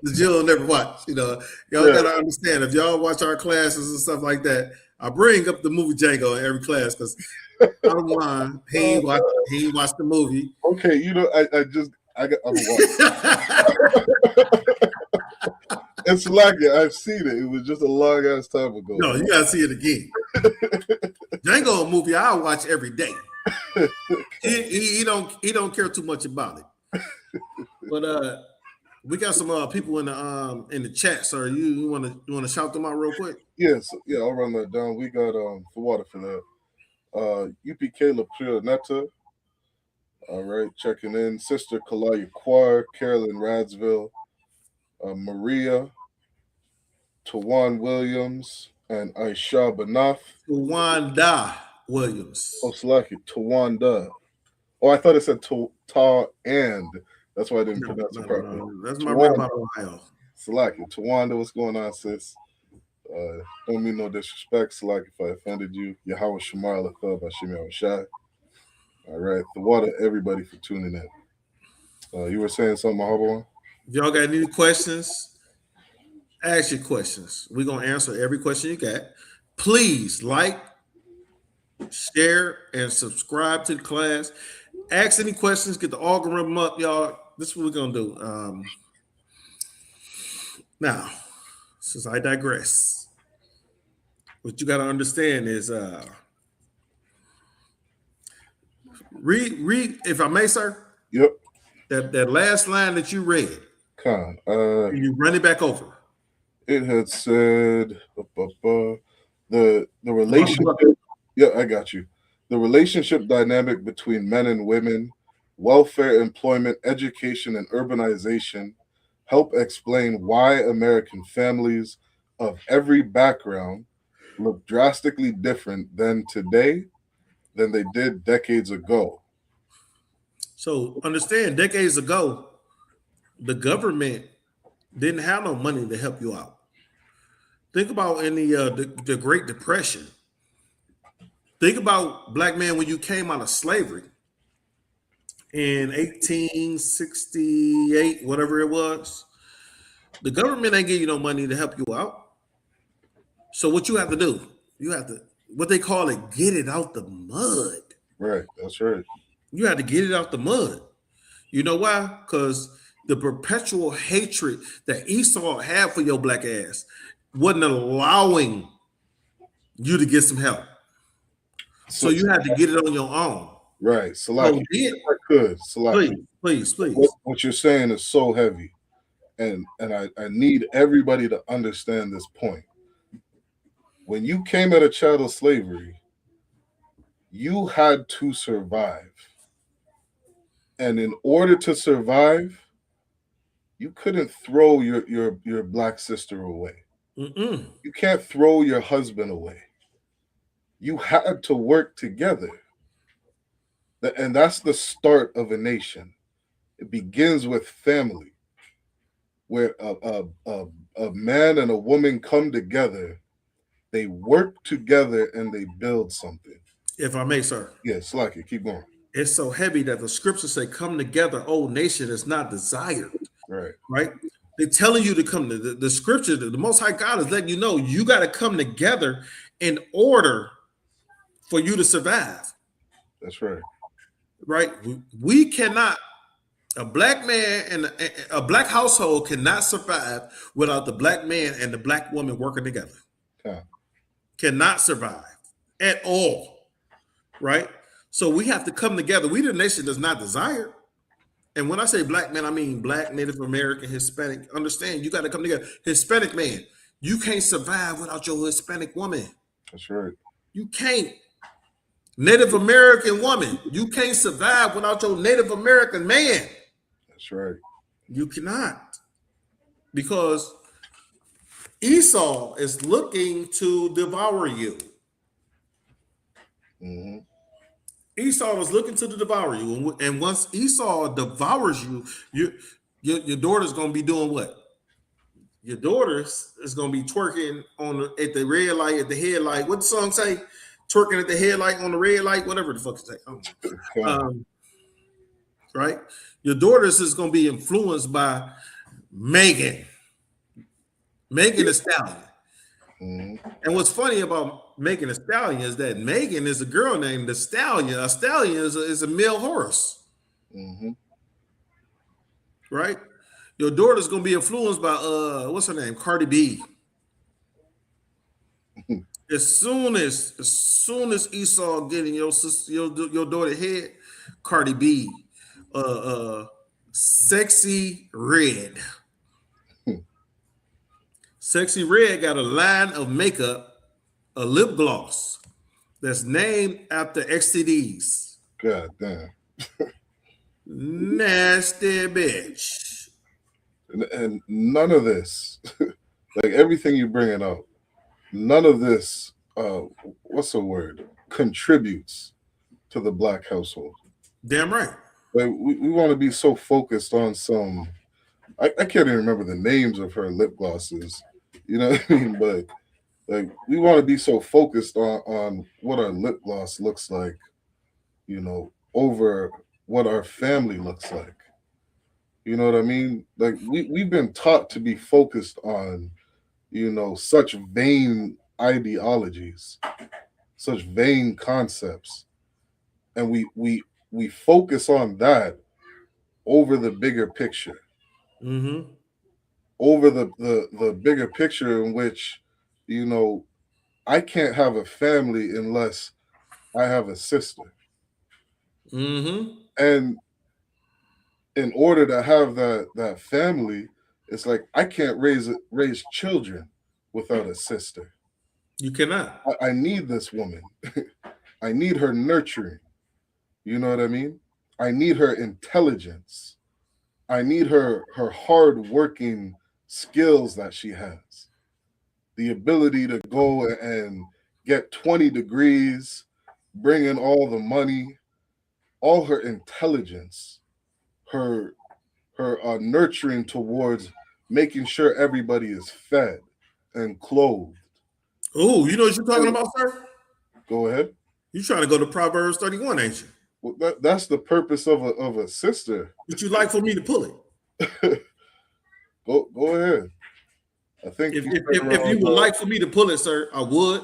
The Jill never watch. You know, y'all gotta understand if y'all watch our classes and stuff like that. I bring up the movie Django in every class because bottom line, he ain't watched the movie. Okay, you know, I'm It's like it. I've seen it. It was just a long ass time ago. No, you gotta see it again. Django, a movie I watch every day. He don't care too much about it. But we got some people in the chat, sir. You wanna shout them out real quick? Yes, yeah, I'll run that down. We got for water for that. UPK La Prionetta. All right, checking in. Sister Kalaya Quar, Carolyn Radsville, Maria, Tawan Williams, and Aisha Banaf. Tawanda Williams. Oh, select it. Tawanda. Oh, I thought it said Ta and. That's why I didn't pronounce it properly. No. That's my grandma Ohio. Select it. Tawanda, what's going on, sis? Don't mean no disrespect. Select if I offended you. Yahweh Shamar Lachab Hashim Yahushai. All right. The water, everybody for tuning in. You were saying something, Mahaba? If y'all got any questions, ask your questions. We're going to answer every question you got. Please like, share, and subscribe to the class. Ask any questions. Get the algorithm up, y'all. This is what we're going to do. Now, since I digress, what you got to understand is read, if I may, sir. Yep. That last line that you read. Can you run it back over? It had said the relationship. Yeah, I got you. The relationship dynamic between men and women, welfare, employment, education, and urbanization help explain why American families of every background look drastically different than today than they did decades ago. So understand, decades ago, the government didn't have no money to help you out. Think about in the Great Depression. Think about black man when you came out of slavery in 1868, whatever it was. The government ain't give you no money to help you out. So what you have to do, you have to, what they call it, get it out the mud. Right, that's right. You had to get it out the mud. You know why? Because the perpetual hatred that Esau had for your black ass wasn't allowing you to get some help. So you had to get it on your own. Right. Salaki, if I could, Salaki. Please. What you're saying is so heavy. And I need everybody to understand this point. When you came out of chattel slavery, you had to survive. And in order to survive, you couldn't throw your black sister away. Mm-mm. You can't throw your husband away. You had to work together. And that's the start of a nation. It begins with family, where a man and a woman come together, they work together, and they build something. If I may, sir. Yes, like it. Keep going. It's so heavy that the scriptures say, come together, O nation, is not desired. Right? They're telling you to come to the scripture. The Most High God is letting you know you got to come together in order for you to survive. That's right. Right? We cannot, a black man and a black household cannot survive without the black man and the black woman working together. Yeah. Cannot survive at all. Right? So we have to come together. We, the nation, does not desire. And when I say black man, I mean black, Native American, Hispanic. Understand, you got to come together. Hispanic man, you can't survive without your Hispanic woman. That's right. You can't. Native American woman, you can't survive without your Native American man. That's right. You cannot. Because Esau is looking to devour you. Mm-hmm. Esau is looking to devour you. And once Esau devours you, your daughter's going to be doing what? Your daughter's is going to be twerking at the red light, at the headlight. What the song say? Twerking at the headlight on the red light, whatever the fuck it say. Right? Your daughter's is going to be influenced by Megan Thee Stallion. Mm-hmm. And what's funny about Megan Thee Stallion is that Megan is a girl named the Stallion. A stallion is a male horse. Mm-hmm. Right? Your daughter's gonna be influenced by what's her name? Cardi B. As soon as Esau getting your sister, your daughter head, Cardi B, Sexy Red. Sexy Red got a line of makeup, a lip gloss that's named after STDs. God damn. Nasty bitch. And none of this, like everything you bringing up, none of this, what's the word, contributes to the black household. Damn right. Like we want to be so focused on some, I can't even remember the names of her lip glosses, you know what I mean? But like we want to be so focused on what our lip gloss looks like, you know, over what our family looks like. You know what I mean? Like we've been taught to be focused on, you know, such vain ideologies, such vain concepts. And we focus on that over the bigger picture. Mm-hmm. Over the bigger picture in which, you know, I can't have a family unless I have a sister. Mm-hmm. And in order to have that family, it's like I can't raise children without a sister. You cannot. I need this woman. I need her nurturing. You know what I mean? I need her intelligence. I need her hard working skills that she has. The ability to go and get 20 degrees, bring in all the money, all her intelligence, her nurturing towards making sure everybody is fed and clothed. Oh, you know what you're talking about, sir? Go ahead. You trying to go to Proverbs 31, ain't you? Well, that's the purpose of a sister. Would you like for me to pull it? Go ahead. I think if you would like for me to pull it, sir, I would.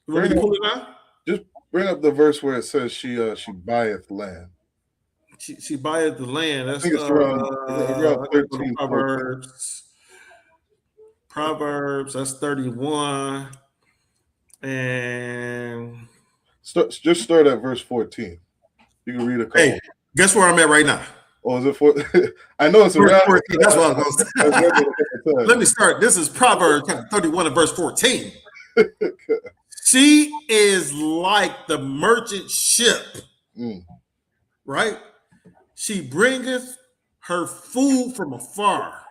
You want me to pull it now? Just bring up the verse where it says she buyeth land. She buyeth the land. That's I think it's around 13. Proverbs, that's 31. And just start at verse 14. You can read a couple. Hey, guess where I'm at right now? Oh, is it for? I know it's around 14. That's what I was going to say. Let me start. This is Proverbs 31 and verse 14. She is like the merchant ship, right? She bringeth her food from afar.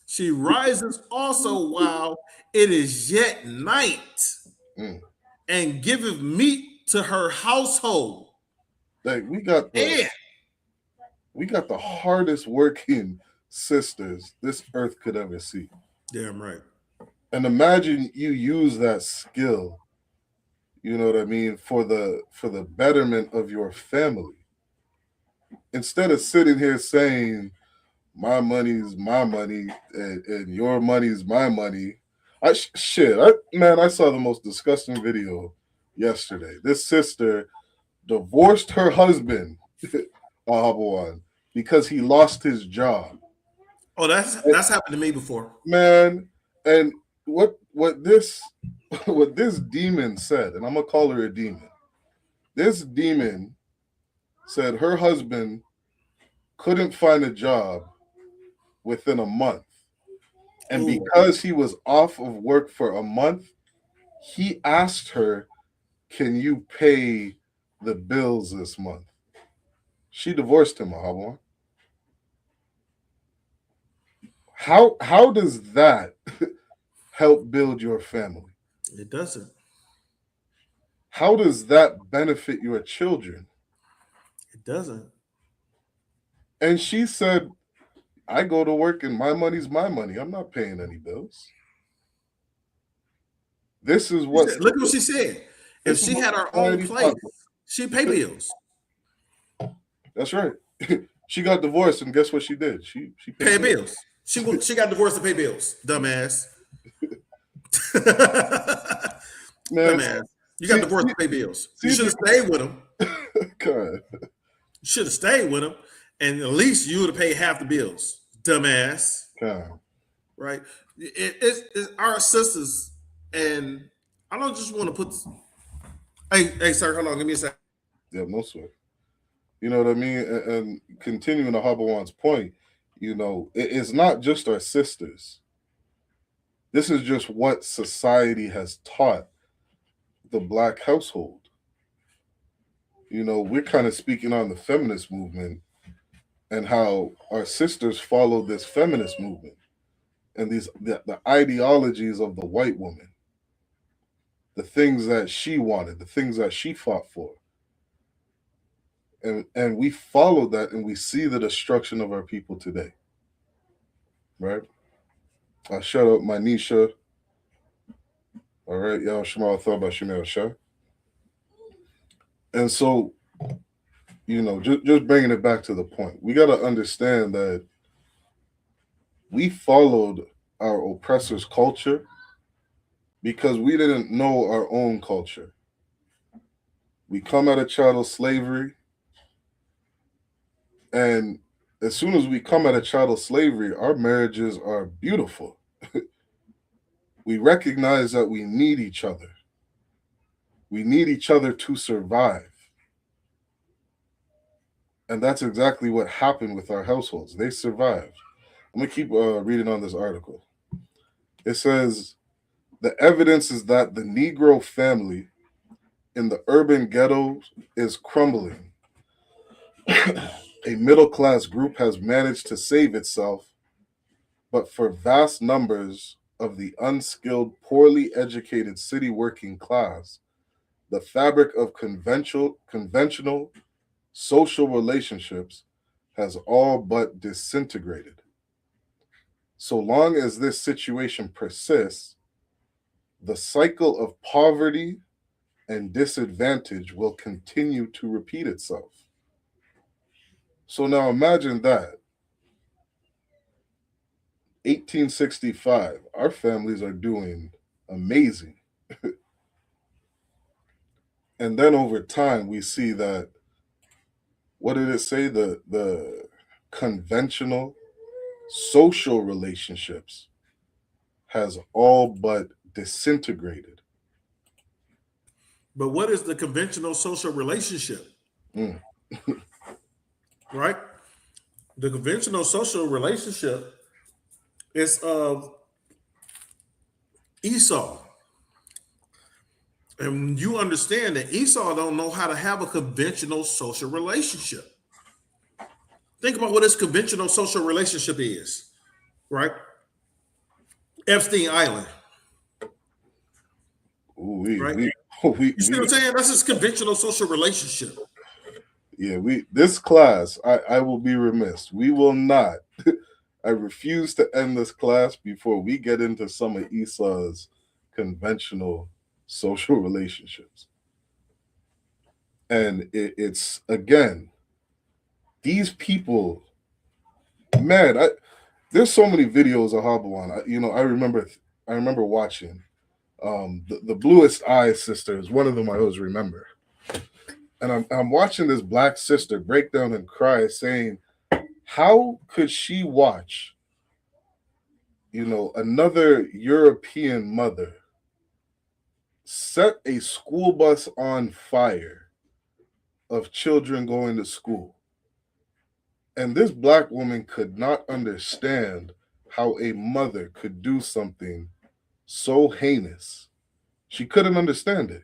She rises also while it is yet night, and giveth meat to her household. Like we got the hardest working sisters this earth could ever see. Damn right. And imagine you use that skill, you know what I mean, for the betterment of your family. Instead of sitting here saying, my money's my money and your money's my money. I saw the most disgusting video yesterday. This sister divorced her husband, Ahabuan, because he lost his job. Oh, that's happened to me before. Man, and what this demon said, and I'm gonna call her a demon. This demon said her husband couldn't find a job within a month. And Ooh, because he was off of work for a month, he asked her, "Can you pay the bills this month?" She divorced him, Mahabon. How does that help build your family? it doesn't. How does that benefit your children? It doesn't. And she said, "I go to work and my money's my money. I'm not paying any bills." This is She what said, look what she said. If this is she what had her own society place, taught us. she'd pay bills. That's right. She got divorced, and guess what she did? She paid Pay bills. bills. She got divorced to pay bills. Dumbass. Man, Dumbass. You got see, divorced to pay bills. You see should the have stayed with him. God, You should have stayed with him, and at least you would have paid half the bills. Dumbass. God. Right? It's our sisters, and I don't just want to put. Hey, sir, hold on. Give me a second. Yeah, no sweat. You know what I mean? And continuing to Habawan's point, it's not just our sisters. This is just what society has taught the black household. We're kind of speaking on the feminist movement and how our sisters follow this feminist movement and the ideologies of the white woman, the things that she wanted, the things that she fought for. And we follow that and we see the destruction of our people today. Right? I shut up my Nisha. All right, y'all Shema thought about Shemel Shah. And so, just bringing it back to the point, we got to understand that we followed our oppressor's culture because we didn't know our own culture. We come out of chattel slavery, and as soon as we come out of chattel slavery, our marriages are beautiful. We recognize that we need each other. We need each other to survive. And that's exactly what happened with our households. They survived. I'm going to keep reading on this article. It says, the evidence is that the Negro family in the urban ghettos is crumbling. A middle-class group has managed to save itself, but for vast numbers of the unskilled, poorly educated city working class, the fabric of conventional social relationships has all but disintegrated. So long as this situation persists, the cycle of poverty and disadvantage will continue to repeat itself. So now imagine that. 1865, our families are doing amazing. And then over time, we see that, what did it say? The conventional social relationships has all but disintegrated. But what is the conventional social relationship? Mm. Right? The conventional social relationship is of Esau. And you understand that Esau don't know how to have a conventional social relationship. Think about what this conventional social relationship is, right? Epstein Island, Ooh, we, right? we, You see what I'm saying? That's his conventional social relationship. yeah, this class, I will be remiss. We will not. I refuse to end this class before we get into some of Esau's conventional social relationships. And it's again, these people, man, there's so many videos of Habawan. I remember watching the Bluest Eye sisters, one of them I always remember. And I'm watching this black sister break down and cry, saying, how could she watch, another European mother set a school bus on fire of children going to school. And this black woman could not understand how a mother could do something so heinous. She couldn't understand it.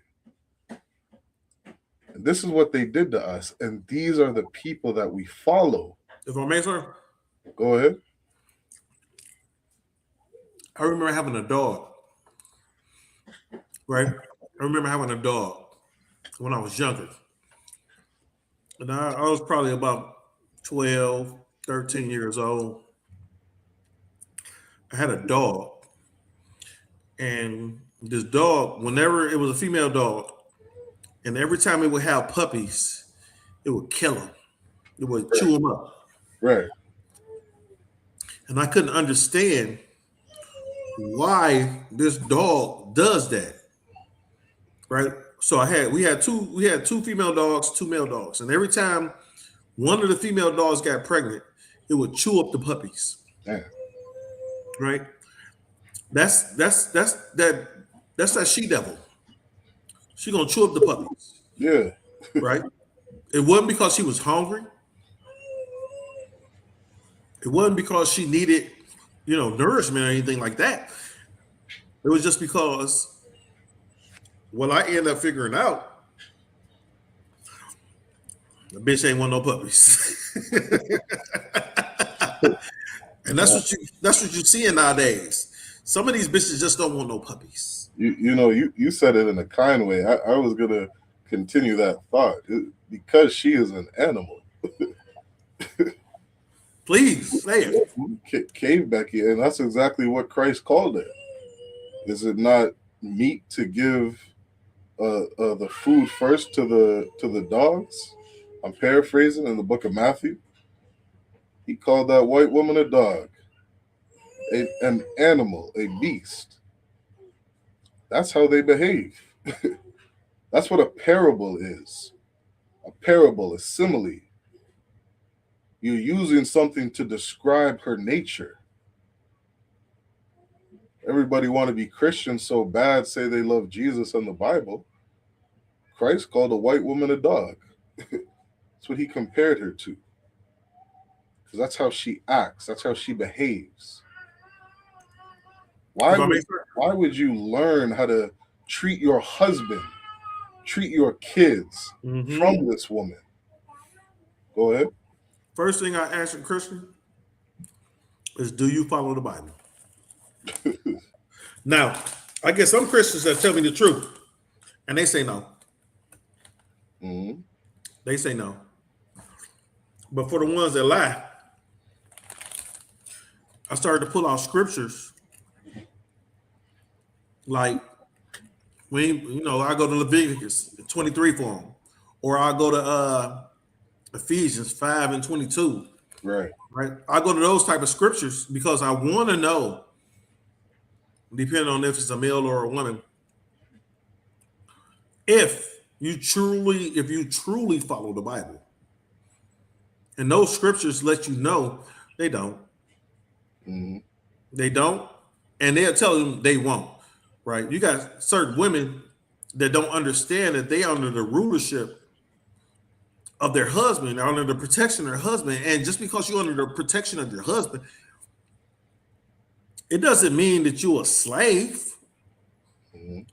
And this is what they did to us. And these are the people that we follow. If I may, sir, Go ahead. I remember having a dog, right? I remember having a dog when I was younger. And I was probably about 12, 13 years old. I had a dog. And this dog, whenever it was a female dog, and every time it would have puppies, it would kill them. It would chew them up. Right. And I couldn't understand why this dog does that. Right? So we had two female dogs, two male dogs. And every time one of the female dogs got pregnant, it would chew up the puppies. Damn. Right? That's that she devil. She gonna chew up the puppies. Yeah. Right? It wasn't because she was hungry. It wasn't because she needed, nourishment or anything like that. It was just because what I ended up figuring out, the bitch ain't want no puppies. And that's what you're seeing nowadays. Some of these bitches just don't want no puppies. You said it in a kind way. I was gonna continue that thought. Because she is an animal. Please say it. Cave Becky, and that's exactly what Christ called it. Is it not meat to give the food first to the dogs? I'm paraphrasing in the book of Matthew. He called that white woman a dog, an animal, a beast. That's how they behave. That's what a parable is. A parable, a simile. You're using something to describe her nature. Everybody want to be Christian so bad, say they love Jesus and the Bible. Christ called a white woman a dog. That's what he compared her to. Because that's how she acts. That's how she behaves. Why would you learn how to treat your husband, treat your kids from this woman? Go ahead. First thing I ask a Christian is, do you follow the Bible? Now, I get some Christians that tell me the truth, and they say no. Mm-hmm. They say no. But for the ones that lie, I started to pull out scriptures. Like, I go to Leviticus 23 for them, or I go to Ephesians 5 and 22. Right. I go to those type of scriptures because I want to know, depending on if it's a male or a woman, if you truly follow the Bible. And those scriptures let you know they don't. Mm-hmm. They don't, and they'll tell them they won't. Right? You got certain women that don't understand that they are under the rulership of their husband, are under the protection of their husband. And just because you're under the protection of your husband, it doesn't mean that you're a slave. Mm-hmm.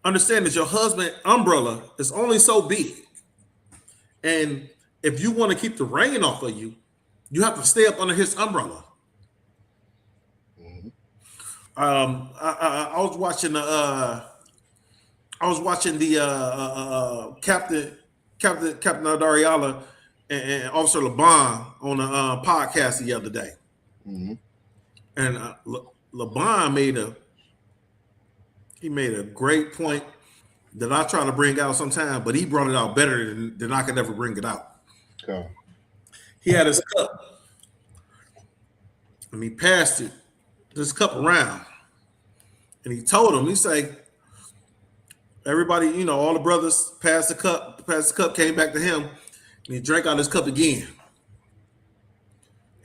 Understand that your husband's umbrella is only so big. And if you want to keep the rain off of you, you have to stay up under his umbrella. Mm-hmm. I was watching the Captain Adariala and Officer LeBon on a podcast the other day. Mm-hmm. And LeBon made a great point that I try to bring out sometimes, but he brought it out better than I could ever bring it out. Okay. He had his cup, and he passed this cup around, and he told him, he said, everybody, all the brothers passed the cup, came back to him, and he drank out his cup again.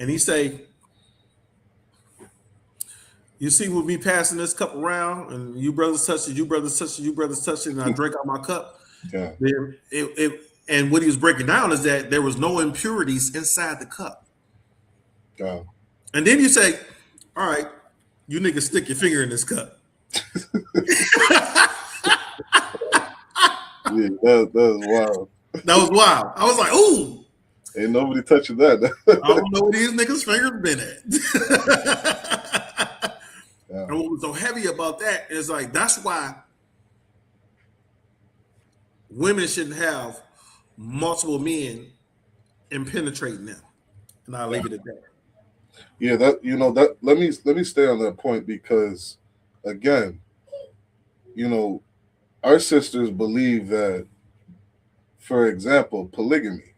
And he say, you see with me passing this cup around, and you brothers touched it, and I drank out my cup. Yeah. And what he was breaking down is that there was no impurities inside the cup. And then you say, all right, you niggas stick your finger in this cup. Yeah, that was wild. That was wild. I was like, ooh. Ain't nobody touching that. I don't know where these niggas' fingers been at. Yeah. And what was so heavy about that is like, that's why women shouldn't have multiple men and penetrating them. And I'll leave it at that. Yeah, that let me stay on that point because again, our sisters believe that, for example, polygamy,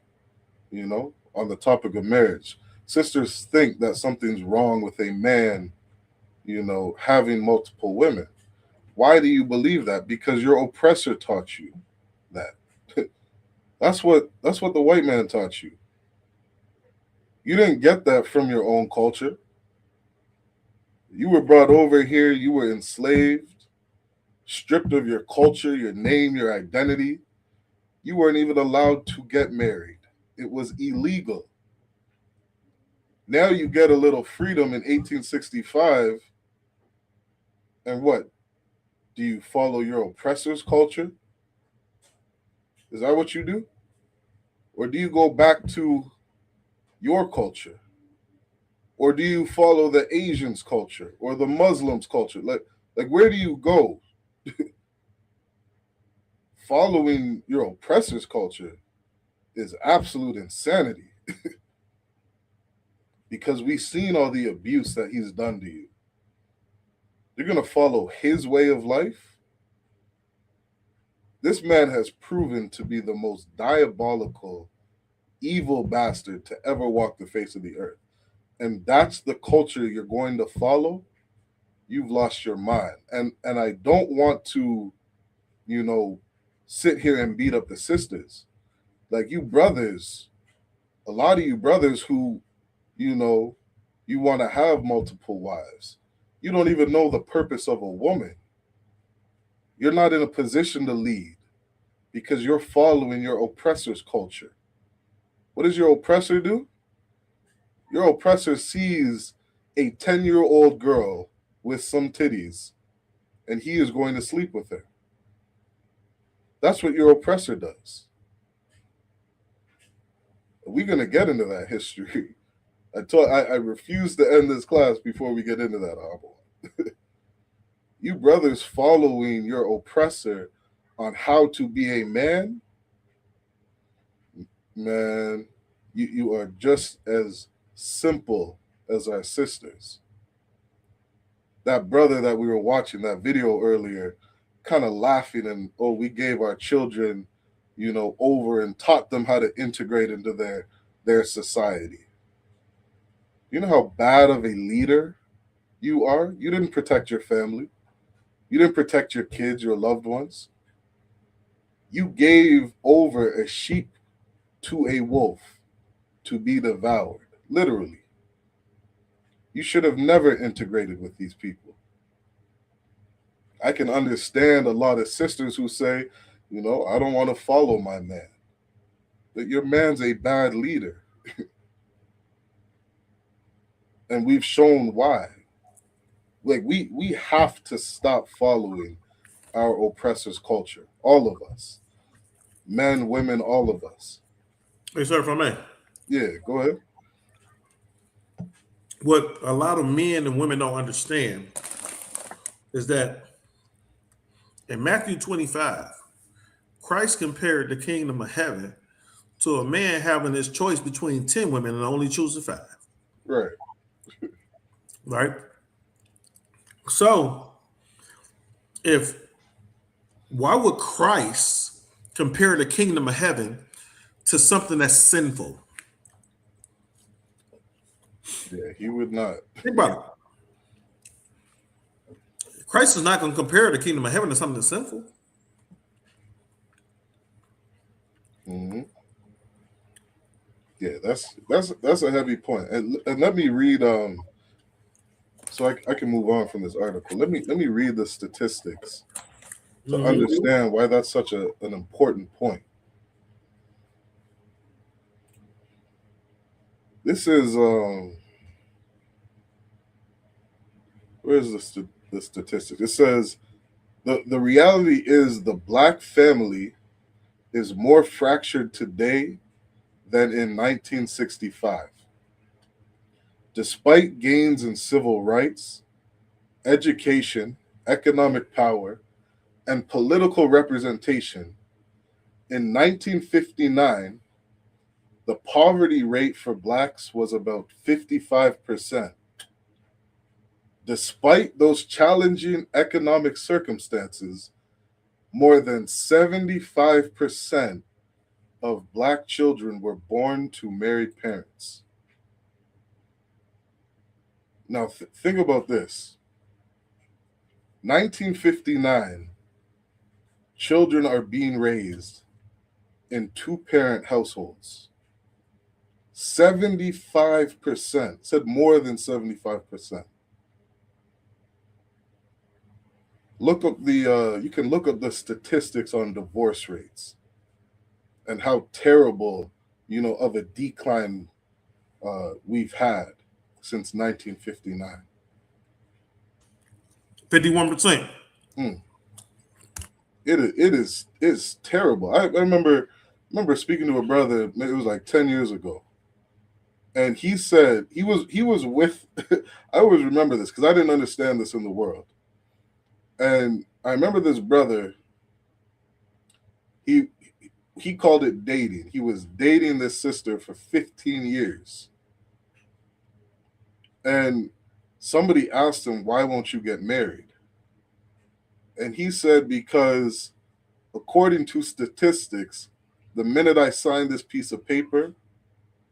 on the topic of marriage, sisters think that something's wrong with a man, having multiple women. Why do you believe that? Because your oppressor taught you that. That's what the white man taught you. You didn't get that from your own culture. You were brought over here, you were enslaved, stripped of your culture, your name, your identity. You weren't even allowed to get married. It was illegal. Now you get a little freedom in 1865, and what? Do you follow your oppressor's culture? Is that what you do? Or do you go back to your culture? Or do you follow the Asians' culture or the Muslims' culture? Like where do you go? Following your oppressor's culture is absolute insanity. Because we've seen all the abuse that he's done to you. You're going to follow his way of life? This man has proven to be the most diabolical, evil bastard to ever walk the face of the earth. And that's the culture you're going to follow? You've lost your mind. And I don't want to, sit here and beat up the sisters. Like you brothers, a lot of you brothers who, you want to have multiple wives. You don't even know the purpose of a woman. You're not in a position to lead because you're following your oppressor's culture. What does your oppressor do? Your oppressor sees a 10-year-old girl with some titties and he is going to sleep with her. That's what your oppressor does. We're going to get into that history. I refuse to end this class before we get into that, Honorable. You brothers following your oppressor on how to be a man, man, you are just as simple as our sisters. That brother that we were watching that video earlier, kind of laughing and, we gave our children, over and taught them how to integrate into their society. You know how bad of a leader you are? You didn't protect your family. You didn't protect your kids, your loved ones. You gave over a sheep to a wolf to be devoured, literally. You should have never integrated with these people. I can understand a lot of sisters who say, I don't want to follow my man. But your man's a bad leader. And we've shown why. Like we have to stop following our oppressor's culture. All of us. Men, women, all of us. Hey, sir, if I may. Yeah, go ahead. What a lot of men and women don't understand is that in Matthew 25, Christ compared the kingdom of heaven to a man having his choice between 10 women and only choosing 5. Right. Right? So, why would Christ compare the kingdom of heaven to something that's sinful? Yeah, he would not. Think about it. Christ is not going to compare the kingdom of heaven to something that's sinful. Mm-hmm. Yeah, that's a heavy point. And let me read so I can move on from this article. Let me read the statistics to understand why that's such an important point. This is where's the statistic? It says the reality is the black family is more fractured today than in 1965. Despite gains in civil rights, education, economic power, and political representation, in 1959, the poverty rate for blacks was about 55%. Despite those challenging economic circumstances, more than 75% of black children were born to married parents. Now, think about this. 1959, children are being raised in two-parent households. 75%, said more than 75%. Look up you can look up the statistics on divorce rates and how terrible, of a decline we've had since 1959. 51%. Mm. It is terrible. I remember speaking to a brother. It was like 10 years ago, and he said he was with. I always remember this because I didn't understand this in the world, and I remember this brother. He called it dating. He was dating this sister for 15 years, and somebody asked him, "Why won't you get married?" And he said, "Because according to statistics, the minute I sign this piece of paper,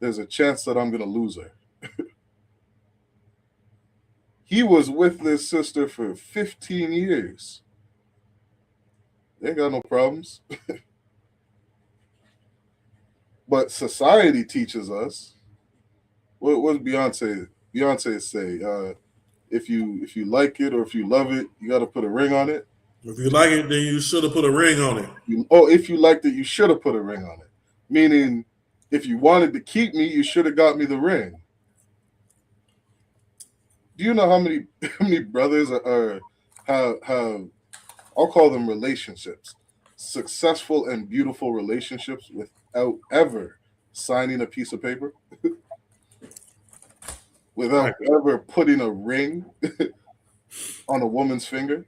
there's a chance that I'm going to lose her." He was with this sister for 15 years. They ain't got no problems. But society teaches us. What's Beyonce? Beyonce say, if you like it or if you love it, you got to put a ring on it. If you like it, then you should have put a ring on it. If you liked it, you should have put a ring on it. Meaning, if you wanted to keep me, you should have got me the ring. Do you know how many brothers have I'll call them relationships, successful and beautiful relationships without ever signing a piece of paper, without ever putting a ring on a woman's finger?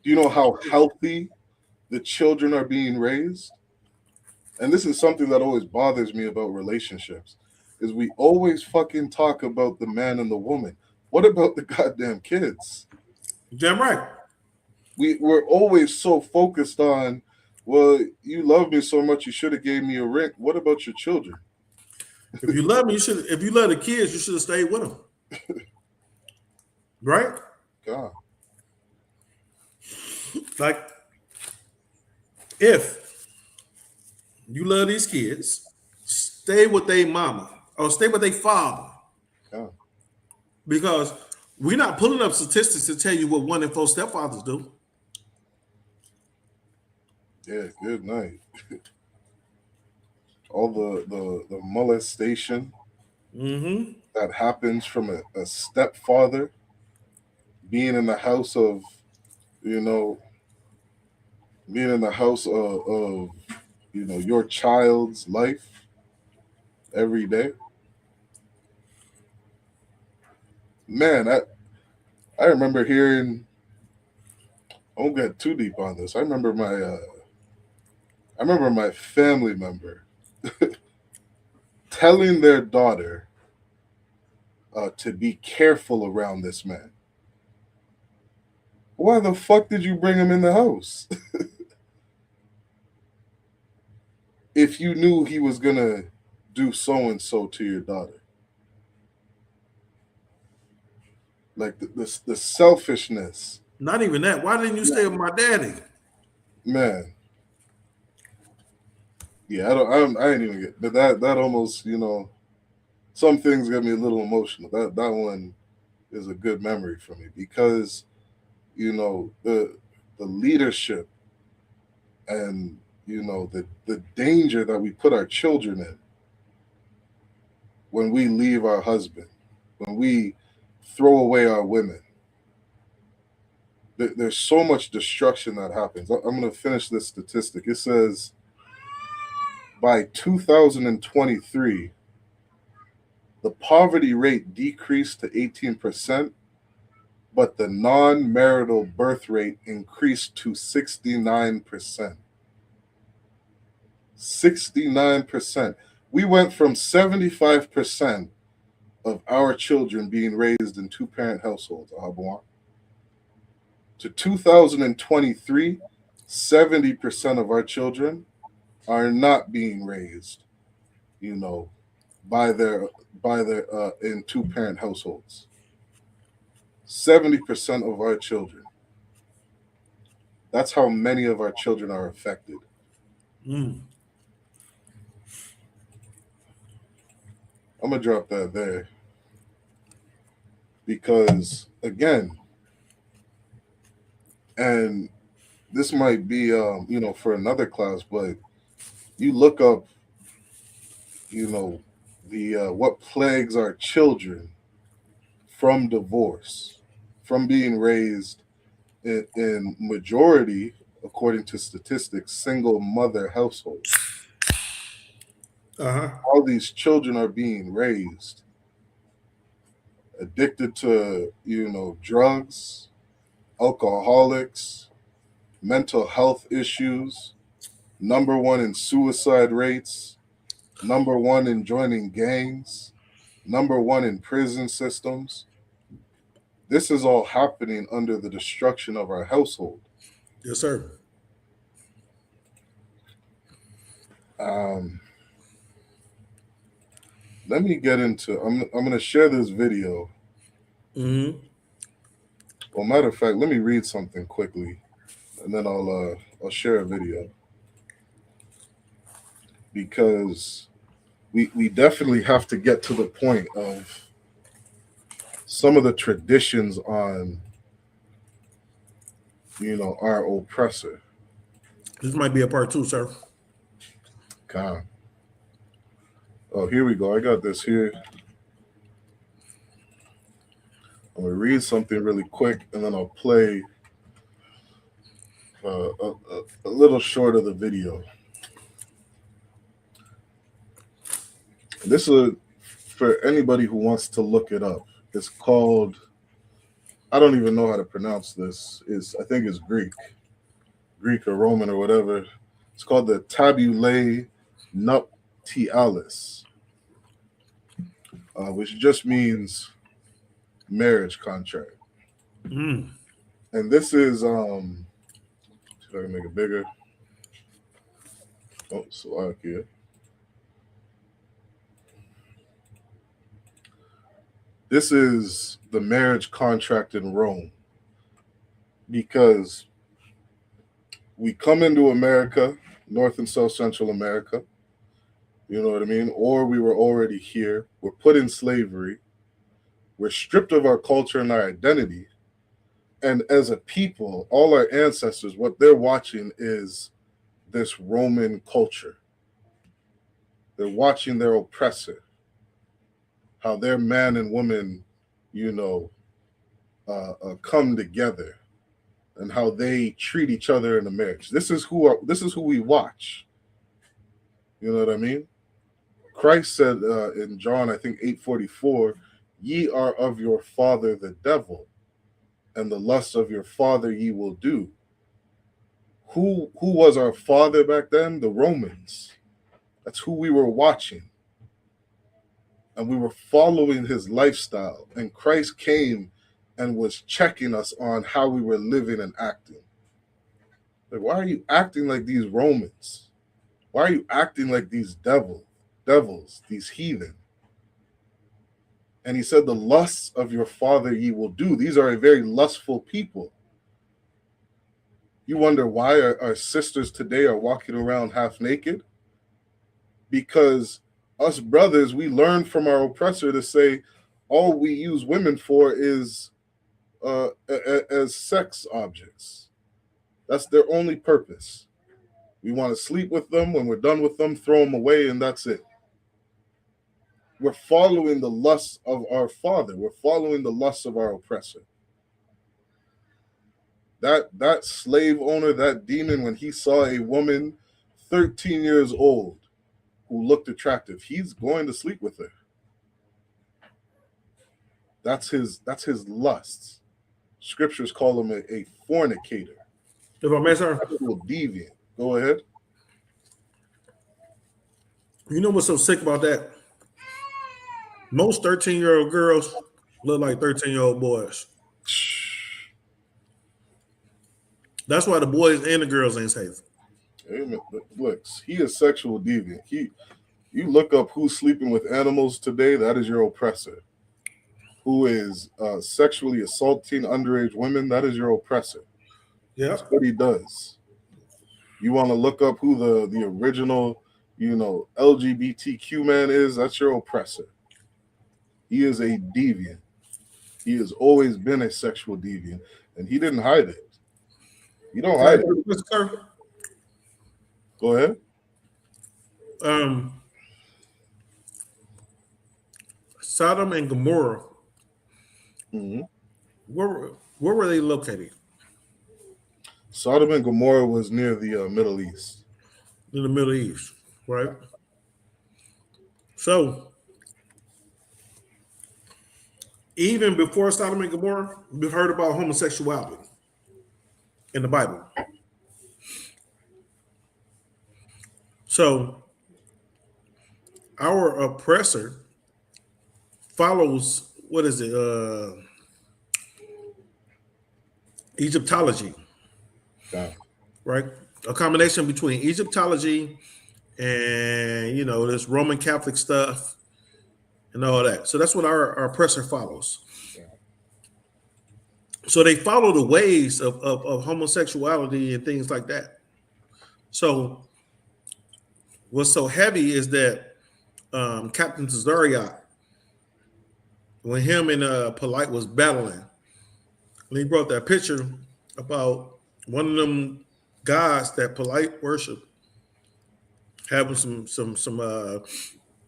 Do you know how healthy the children are being raised? And this is something that always bothers me about relationships, is we always fucking talk about the man and the woman. What about the goddamn kids? Damn right. We're always so focused on, well, you love me so much, you should have gave me a ring. What about your children? If you love me, you should. If you love the kids, you should have stayed with them. Right? God. Like, if you love these kids, stay with their mama or stay with their father. God. Because we're not pulling up statistics to tell you what 1 in 4 stepfathers do. Yeah, good night. All the molestation that happens from a stepfather being in the house of, being in the house of your child's life every day. Man, I remember hearing. I won't get too deep on this. I remember my family member telling their daughter to be careful around this man. Why the fuck did you bring him in the house? If you knew he was gonna do so and so to your daughter. Like the selfishness. Not even that. Why didn't you stay with my daddy? Man. Yeah, I ain't even get, but that almost, some things get me a little emotional. That one is a good memory for me because, the leadership and the danger that we put our children in. when we leave our husband, when we throw away our women. There's so much destruction that happens. I'm going to finish this statistic. It says by 2023, the poverty rate decreased to 18%, but the non marital birth rate increased to 69%. 69%. We went from 75% of our children being raised in two-parent households, to 2023, 70% of our children are not being raised, you know, by their in two-parent households. 70% of our children. That's how many of our children are affected. Mm. I'm gonna drop that there because again, and this might be for another class, but you look up the what plagues our children from divorce, from being raised in majority, according to statistics, single mother households. Uh-huh. All these children are being raised addicted to drugs, alcoholics, mental health issues, number one in suicide rates, number one in joining gangs, number one in prison systems. This is all happening under the destruction of our household. Yes, sir. Um, Let me get into. I'm going to share this video. Mm-hmm. Well, matter of fact, let me read something quickly, and then I'll share a video because we definitely have to get to the point of some of the traditions on our oppressor. This might be a part 2, sir. God. Oh, here we go. I got this here. I'm gonna read something really quick, and then I'll play a little short of the video. This is for anybody who wants to look it up. It's called. I don't even know how to pronounce this. I think it's Greek or Roman or whatever. It's called the Tabulae Nuptialis, which just means marriage contract. Mm. And this is see if I can make it bigger. Oh, Slovakia. This is the marriage contract in Rome because we come into America, North and South Central America, you know what I mean? Or we were already here. We're put in slavery. We're stripped of our culture and our identity. And as a people, all our ancestors, what they're watching is this Roman culture. They're watching their oppressor, how their man and woman, come together, and how they treat each other in a marriage. This is who we watch. You know what I mean? Christ said in John, I think 8:44, "Ye are of your father the devil, and the lust of your father ye will do." Who was our father back then? The Romans. That's who we were watching. And we were following his lifestyle. And Christ came and was checking us on how we were living and acting. Like, why are you acting like these Romans? Why are you acting like these devils, these heathen? And he said, the lusts of your father ye will do. These are a very lustful people. You wonder why our sisters today are walking around half naked? Because us brothers, we learned from our oppressor to say all we use women for is as sex objects. That's their only purpose. We want to sleep with them. When we're done with them, throw them away, and that's it. we're following the lusts of our father. We're following the lusts of our oppressor. That slave owner, that demon, when he saw a woman 13 years old who looked attractive, he's going to sleep with her. That's his lusts. Scriptures call him a fornicator. If I may, sir, Sexual deviant. Go ahead. you know what's so sick about that? Most 13-year-old girls look like 13-year-old boys. That's why the boys and the girls ain't safe. Look, he is sexual deviant. You look up who's sleeping with animals today, that is your oppressor. Who is sexually assaulting underage women, that is your oppressor. Yeah. That's what he does. You want to look up who the original, LGBTQ man is, that's your oppressor. He is a deviant. He has always been a sexual deviant, and he didn't hide it. You don't hide it. Sir? Go ahead. Sodom and Gomorrah. Mm-hmm. Where were they located? Sodom and Gomorrah was near the Middle East. In the Middle East, right? So, even before Sodom and Gomorrah, we've heard about homosexuality in the Bible. So, our oppressor follows, what is it? Egyptology. Yeah. Right? A combination between Egyptology and, this Roman Catholic stuff and all that. So that's what our oppressor follows. Yeah. So they follow the ways of homosexuality and things like that. So what's so heavy is that Captain Tazariot, when him and Polite was battling, and he brought that picture about one of them gods that Polite worship having some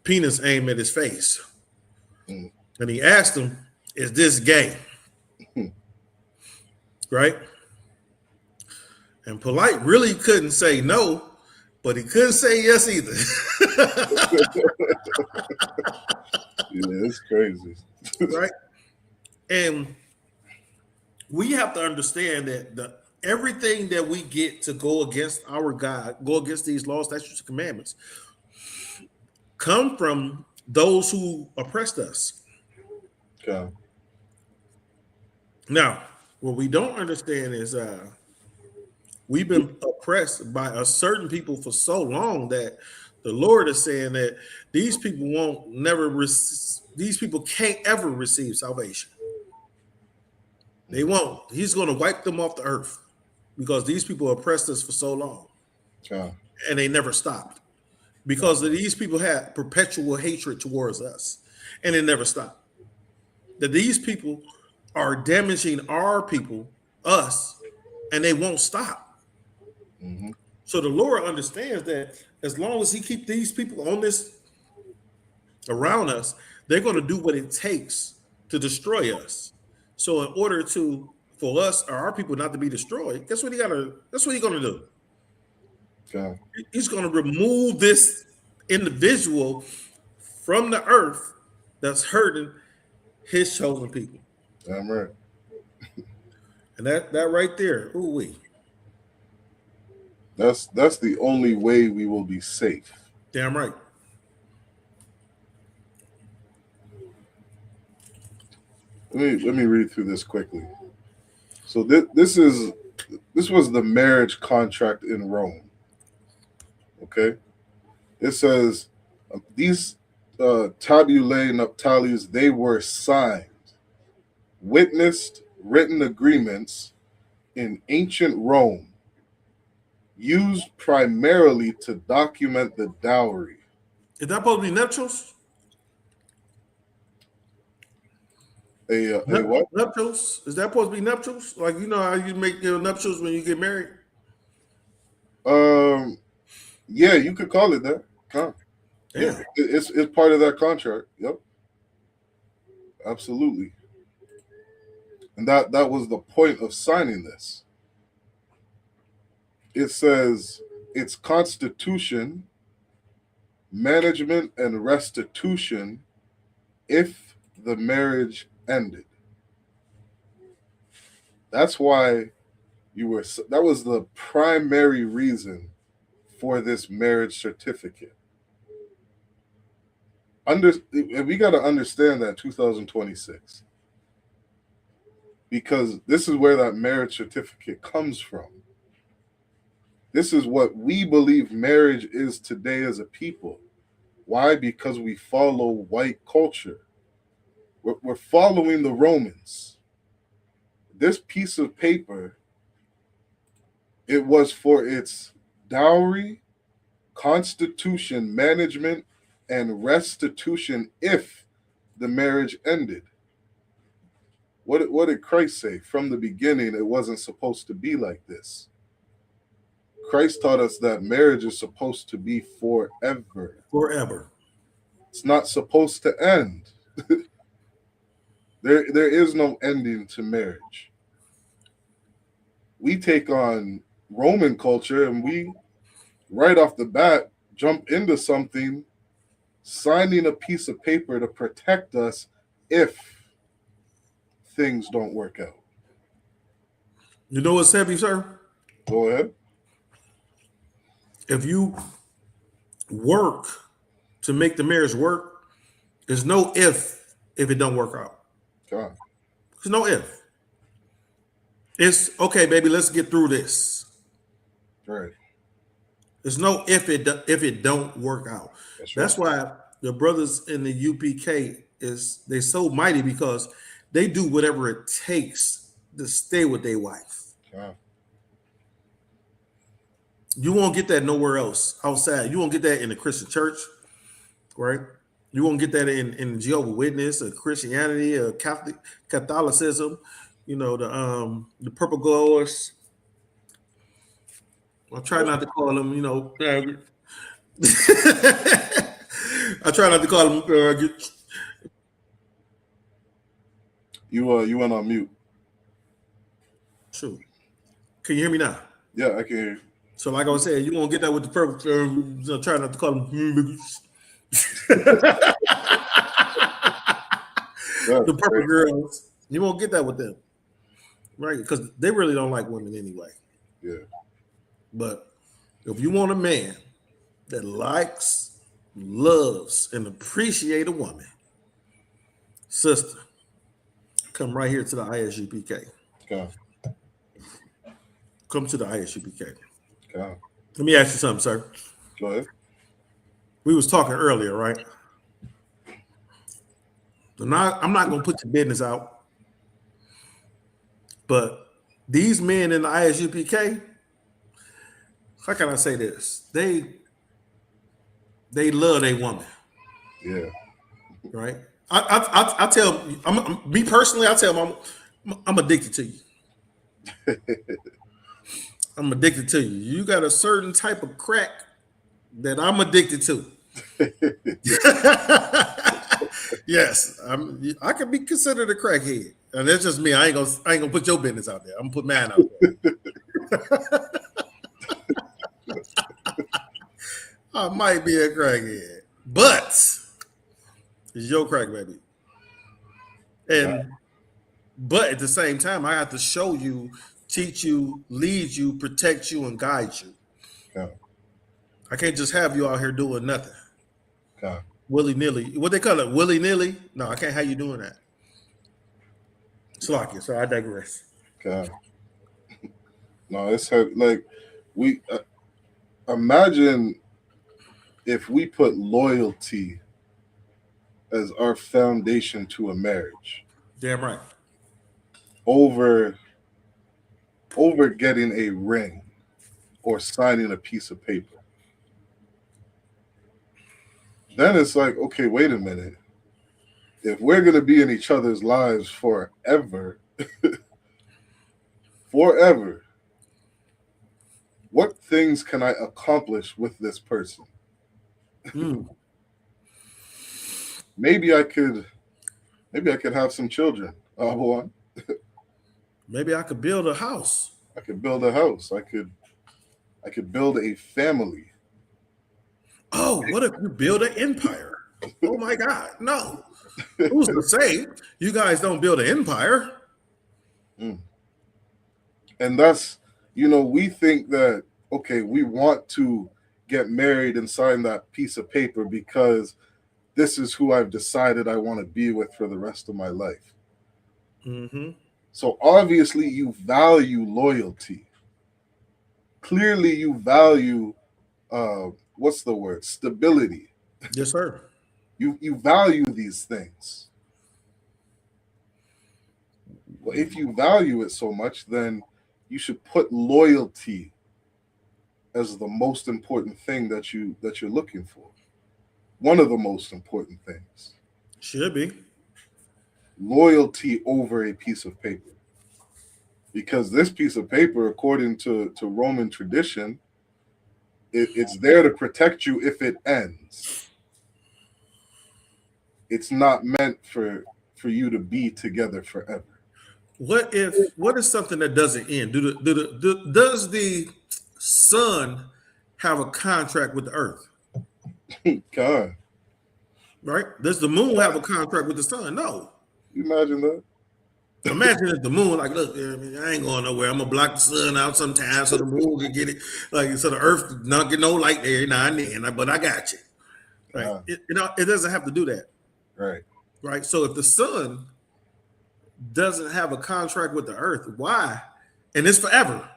penis aim at his face. Mm. And he asked him, "Is this gay?" Right? And Polite really couldn't say no, but he couldn't say yes either. Yeah, it's crazy. Right? And we have to understand that everything that we get to go against our God, go against these laws, statutes, and commandments, come from those who oppressed us. Okay. Now, what we don't understand is we've been oppressed by a certain people for so long that the Lord is saying that these people these people can't ever receive salvation. They won't. He's going to wipe them off the earth because these people oppressed us for so long. Okay. And they never stopped because these people had perpetual hatred towards us and it never stopped. That these people are damaging our people, us, and they won't stop. Mm-hmm. So the Lord understands that as long as he keeps these people on this around us, they're going to do what it takes to destroy us. So in order for us or our people not to be destroyed, that's what he's going to do. Okay. He's going to remove this individual from the earth that's hurting his chosen people. Damn right. And that right there, ooh-wee. That's the only way we will be safe. Damn right. Let me read through this quickly. So this was the marriage contract in Rome. Okay, it says these tabulae nuptiales, they were signed, witnessed, written agreements in ancient Rome, used primarily to document the dowry. Is that supposed to be nuptials? A what? Nuptials? Is that supposed to be nuptials? Like, you know how you make your nuptials when you get married? Yeah, you could call it that. Huh. Damn. Yeah, it's part of that contract. Yep, absolutely. And that was the point of signing this. It says its constitution, management, and restitution if the marriage ended. That's why that was the primary reason for this marriage certificate. We got to understand that 2026, because this is where that marriage certificate comes from. This is what we believe marriage is today as a people. Why? Because we follow white culture. We're following the Romans. This piece of paper, it was for its dowry, constitution, management, and restitution if the marriage ended. What did Christ say? From the beginning, it wasn't supposed to be like this. Christ taught us that marriage is supposed to be forever. Forever. It's not supposed to end. There is no ending to marriage. We take on Roman culture and we, right off the bat, jump into something, signing a piece of paper to protect us if things don't work out. You know what's heavy, sir? Go ahead. If you work to make the marriage work, there's no if it don't work out. God. There's no if. It's okay, baby. Let's get through this. Right. There's no if it don't work out. That's why the brothers in the UPK they so mighty, because they do whatever it takes to stay with their wife. God. You won't get that nowhere else outside. You won't get that in the Christian church, right? You won't get that in Jehovah's Witness or Christianity or Catholicism. You know, the purple goers. I try not to call them, you know. I try not to call them. You went on mute. True. Can you hear me now? Yeah, I can hear you. So, like I was saying, you won't get that with the purple. Try not to call them. The purple girls. You won't get that with them, right? Because they really don't like women anyway. Yeah. But if you want a man that likes, loves, and appreciates a woman, sister, come right here to the ISUPK. Okay. Come to the ISUPK. Okay. Let me ask you something, sir. Go ahead. We was talking earlier, right? So now I'm not going to put your business out, but these men in the ISUPK, how can I say this? They love a woman. Yeah. Right. I tell me personally. I tell them I'm addicted to you. I'm addicted to you. You got a certain type of crack that I'm addicted to. Yes, I can be considered a crackhead, and that's just me. I ain't gonna put your business out there. I'm gonna put mine out there. I might be a crackhead, but it's your crack, baby. But at the same time, I have to show you, teach you, lead you, protect you, and guide you. Yeah. I can't just have you out here doing nothing. Yeah. Willy-nilly. What they call it? Willy-nilly? No, I can't have you doing that. Slocky, so I digress. God. No, it's like we imagine if we put loyalty as our foundation to a marriage. Damn right. Over getting a ring or signing a piece of paper. Then it's like, okay, wait a minute. If we're going to be in each other's lives forever, forever, what things can I accomplish with this person? maybe I could have some children. Boy, Maybe I could build a house. I could build a house. I could build a family. Oh, what if you build an empire? Oh my God, no. Who's to say you guys don't build an empire? Mm. And that's, we think that, okay, we want to get married and sign that piece of paper because this is who I've decided I want to be with for the rest of my life. Mm-hmm. So obviously you value loyalty. Clearly you value, what's the word? Stability. Yes, sir. You value these things. Well, if you value it so much, then you should put loyalty as the most important thing that you're looking for. One of the most important things. Should be. Loyalty over a piece of paper. Because this piece of paper, according to Roman tradition, it's there to protect you if it ends. It's not meant for you to be together forever. What is something that doesn't end? Does the sun have a contract with the earth? God, Right? Does the moon have a contract with the sun? No. you imagine that? Imagine if the moon, like, look, I ain't going nowhere. I'm gonna block the sun out sometimes so the moon can get it, like, so the earth not get no light there now and then. But I got you, right? It doesn't have to do that, Right. right? So if the sun doesn't have a contract with the earth, why? And it's forever.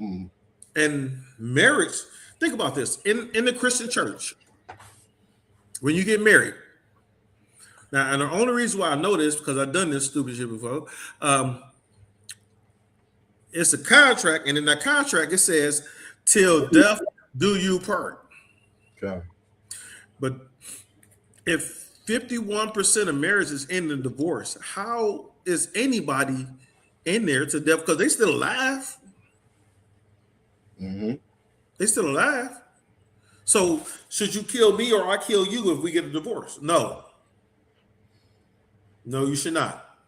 Mm. And marriage, think about this in the Christian church, when you get married. Now, and the only reason why I know this because I've done this stupid shit before. It's a contract, and in that contract it says, "Till death do you part." Okay. But if 51% of marriages end in divorce, how is anybody in there to death? Because they still alive. Mm-hmm. They still alive. So should you kill me or I kill you if we get a divorce? No. No, you should not.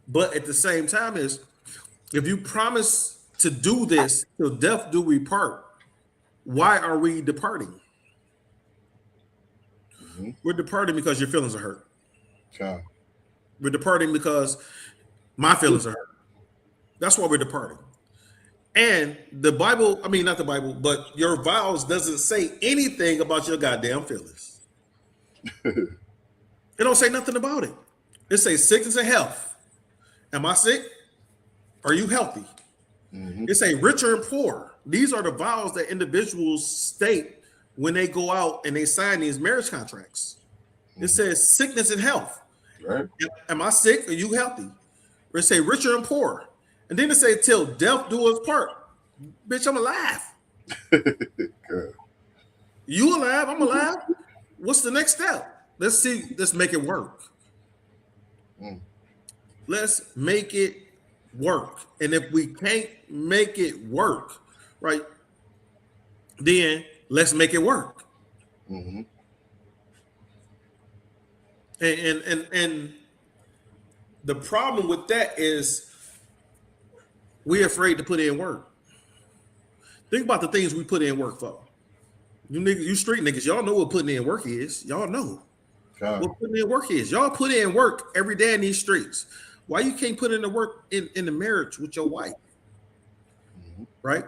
But at the same time, is if you promise to do this till death do we part, why are we departing? Mm-hmm. We're departing because your feelings are hurt. Okay. We're departing because my feelings are hurt. That's why we're departing. And the Bible, I mean, not the Bible, but your vows doesn't say anything about your goddamn feelings. It don't say nothing about it. It says sickness and health. Am I sick? Are you healthy? Mm-hmm. It say richer and poor. These are the vows that individuals state when they go out and they sign these marriage contracts. It says sickness and health. Right. Am I sick? Are you healthy? Or it say richer and poor. And then it say till death do us part. Bitch, I'm alive. Good. You alive? I'm alive. What's the next step? Let's see. Let's make it work. Mm. Let's make it work. And if we can't make it work, right, then let's make it work. Mm-hmm. And the problem with that is we're afraid to put in work. Think about the things we put in work for. You niggas, you street niggas, y'all know what putting in work is. Y'all know what putting in work is. Y'all put in work every day in these streets. Why you can't put in the work in the marriage with your wife? Mm-hmm. Right?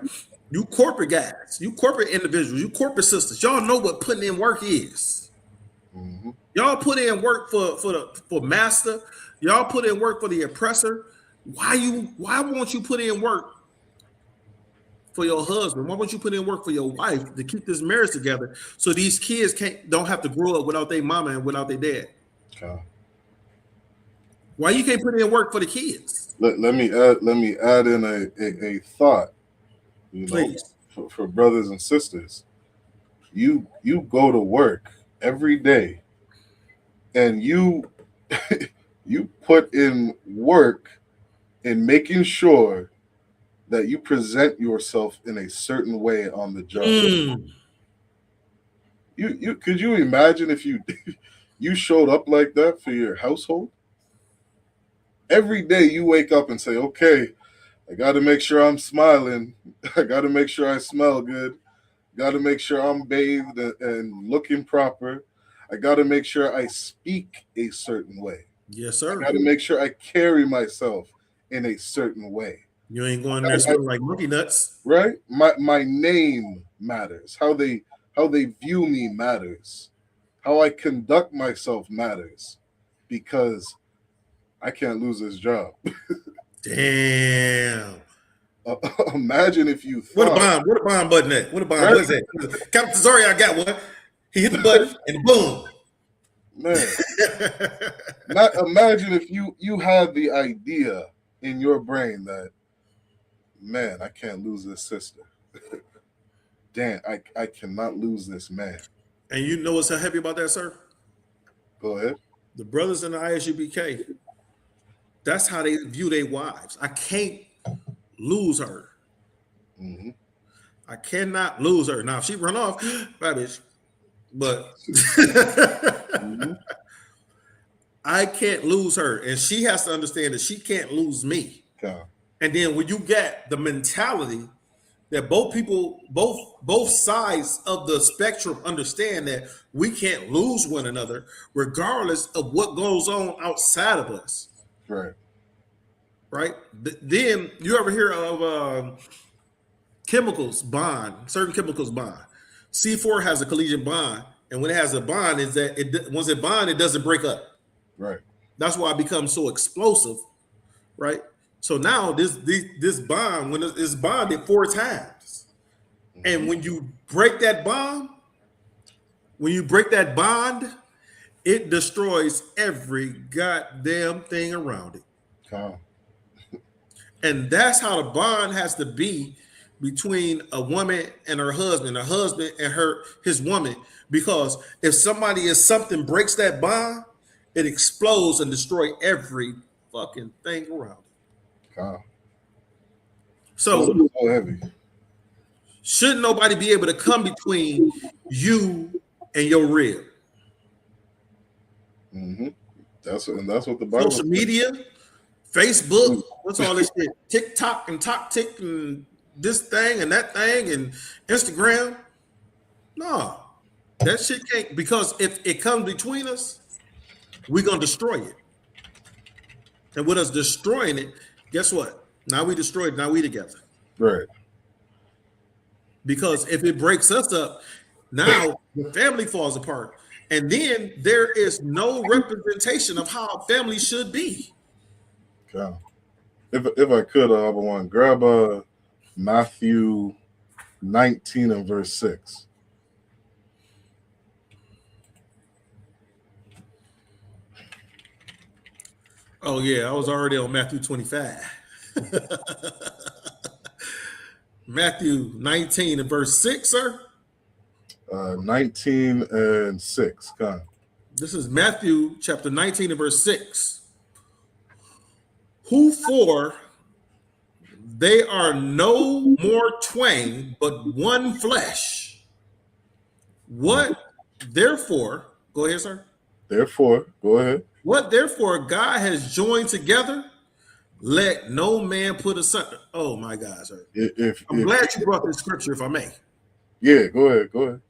You corporate guys, you corporate individuals, you corporate sisters, y'all know what putting in work is. Mm-hmm. Y'all put in work for master. Y'all put in work for the oppressor. Why won't you put in work for your husband? Why won't you put in work for your wife to keep this marriage together so these kids don't have to grow up without their mama and without their dad? Okay. Why you can't put in work for the kids? Let me add in a thought. Please. For brothers and sisters, you go to work every day, and you put in work in making sure that you present yourself in a certain way on the job. You could you imagine if You showed up like that for your household? Every day you wake up and say, okay, I got to make sure I'm smiling. I got to make sure I smell good. Got to make sure I'm bathed and looking proper. I got to make sure I speak a certain way. Yes, I sir. got to make sure I carry myself in a certain way. You ain't going there smelling like monkey nuts. Right? My name matters. How they view me matters. How I conduct myself matters, because I can't lose this job. Damn. Imagine if you What a thought, bomb. What a bomb button at? What a bomb. right? What is that? Captain Sorry, I got one. He hit the button and boom. Man, imagine if you had the idea in your brain that, man, I can't lose this sister. Damn, I cannot lose this man. And you know what's so heavy about that, sir? Go ahead. The brothers in the ISUBK, that's how they view their wives. I can't lose her. Hmm. I cannot lose her. Now, if she run off, bad bitch. But Hmm. I can't lose her. And she has to understand that she can't lose me. Okay. And then when you get the mentality that both sides of the spectrum understand that we can't lose one another, regardless of what goes on outside of us. Right. Right? Then you ever hear of chemicals bond? Certain chemicals bond. C4 has a collision bond, and when it has a bond, is that once it bond, it doesn't break up. Right. That's why it becomes so explosive, right? So now this bond, when it's bonded 4 times, and when you break that bond, it destroys every goddamn thing around it. Okay. And that's how the bond has to be between a woman and her husband, a husband and his woman. Because if something breaks that bond, it explodes and destroys every fucking thing around it. Okay. So So heavy. shouldn't nobody be able to come between you and your rib? Hmm. That's what the Bible Social says. media, Facebook, what's all this shit? TikTok and TokTik and this thing and that thing and Instagram. No, that shit can't, because if it comes between us, we're gonna destroy it. And with us destroying it, guess what? Now we destroyed, now we together. Right. Because if it breaks us up, now the family falls apart. And then there is no representation of how a family should be. Okay. If I could, I would want to grab Matthew 19 and verse 6. Oh yeah, I was already on Matthew 25. Matthew 19 and verse 6, sir. 19 and 6. Okay. This is Matthew chapter 19 and verse 6. Who for they are no more twain, but one flesh. What therefore, go ahead, sir. Therefore, go ahead. What therefore God has joined together, let no man put asunder. Oh my God, sir. I'm glad you brought this scripture, if I may. Yeah, go ahead.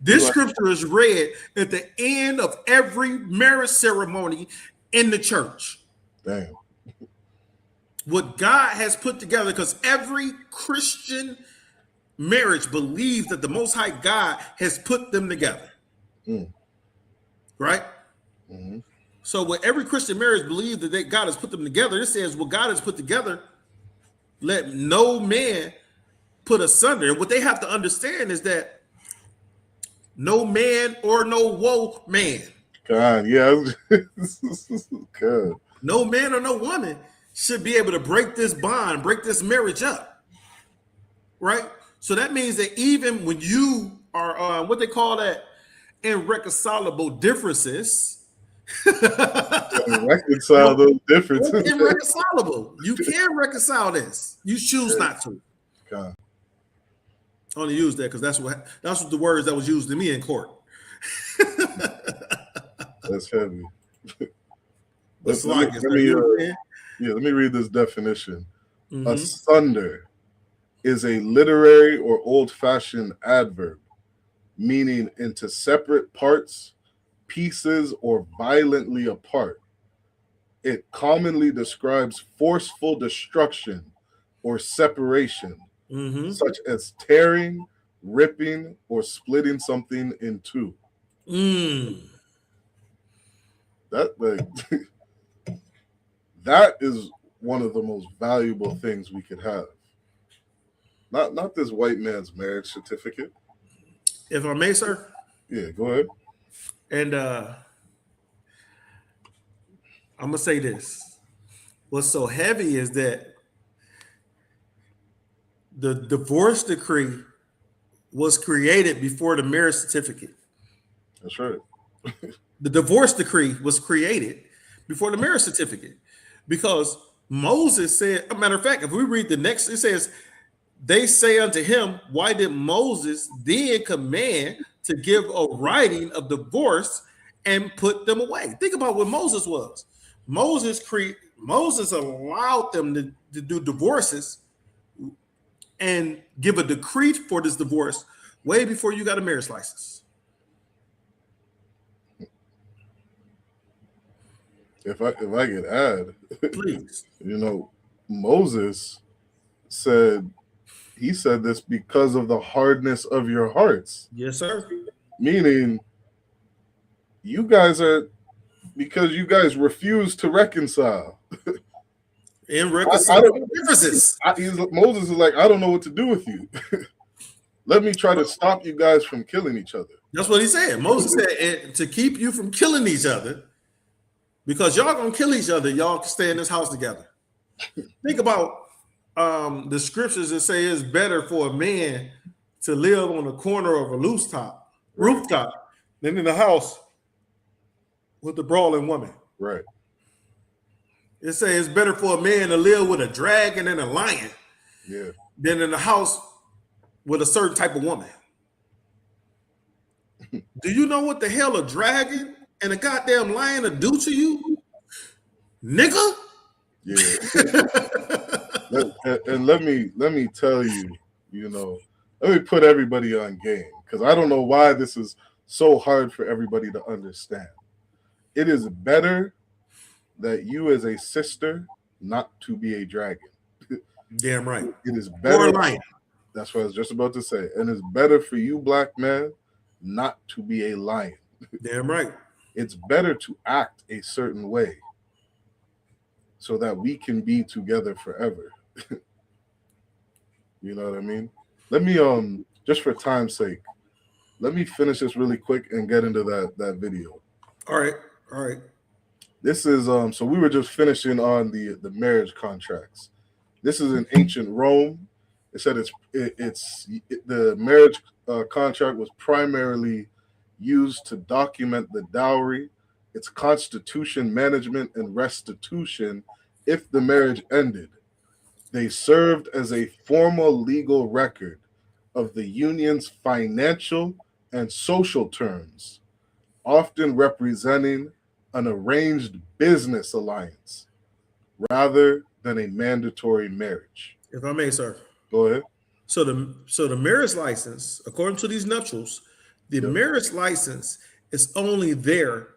This scripture is read at the end of every marriage ceremony in the church. Damn. What God has put together, because every Christian marriage believes that the Most High God has put them together. Right? Mm-hmm. So what every Christian marriage believes that God has put them together, it says what God has put together, let no man put asunder. And what they have to understand is that no man or no woe man. God, yeah. God. No man or no woman should be able to break this bond, break this marriage up. Right? So that means that even when you are what they call that, irreconcilable differences. Reconcile those differences. Irreconcilable. You can reconcile this. You choose not to. God. I only use that because that's what the words that was used to me in court. That's heavy. What's let like? me, Is let that me you again? let me read this definition. Mm-hmm. Asunder is a literary or old-fashioned adverb meaning into separate parts, pieces, or violently apart. It commonly describes forceful destruction or separation, Mm-hmm. such as tearing, ripping, or splitting something in two. Mm. That like that is one of the most valuable things we could have. Not this white man's marriage certificate. If I may, sir, Yeah, go ahead. and I'm gonna say this. What's so heavy is that the divorce decree was created before the marriage certificate. That's right. The divorce decree was created before the marriage certificate because Moses said, a matter of fact, if we read the next, it says, they say unto him, why did Moses then command to give a writing of divorce and put them away? Think about what Moses was. Moses allowed them to do divorces and give a decree for this divorce way before you got a marriage license. If I could add, Please. Moses said he said this because of the hardness of your hearts. Yes, sir. Meaning you guys are because you guys refuse to reconcile. In reconciliation differences. Moses is like, I don't know what to do with you. Let me try to stop you guys from killing each other. That's what he said. Moses said, to keep you from killing each other, because y'all gonna kill each other, y'all can stay in this house together. Think about the scriptures that say it's better for a man to live on the corner of a rooftop than in a house with a brawling woman. Right. It says it's better for a man to live with a dragon and a lion than in a house with a certain type of woman. Do you know what the hell a dragon and a goddamn lion will do to you? Nigga? Yeah. and let me tell you, let me put everybody on game because I don't know why this is so hard for everybody to understand. It is better that you as a sister not to be a dragon. Damn right. It is better. Or a lion. That's what I was just about to say. And it's better for you, black man, not to be a lion. Damn right. It's better to act a certain way so that we can be together forever. You know what I mean? Let me just for time's sake, let me finish this really quick and get into that video. All right. This is so we were just finishing on the marriage contracts. This is in ancient Rome. It said the marriage contract was primarily used to document the dowry, its constitution, management, and restitution if the marriage ended. They served as a formal legal record of the union's financial and social terms, often representing an arranged business alliance rather than a mandatory marriage. If I may, sir. Go ahead. So the marriage license, according to these nuptials, the marriage license is only there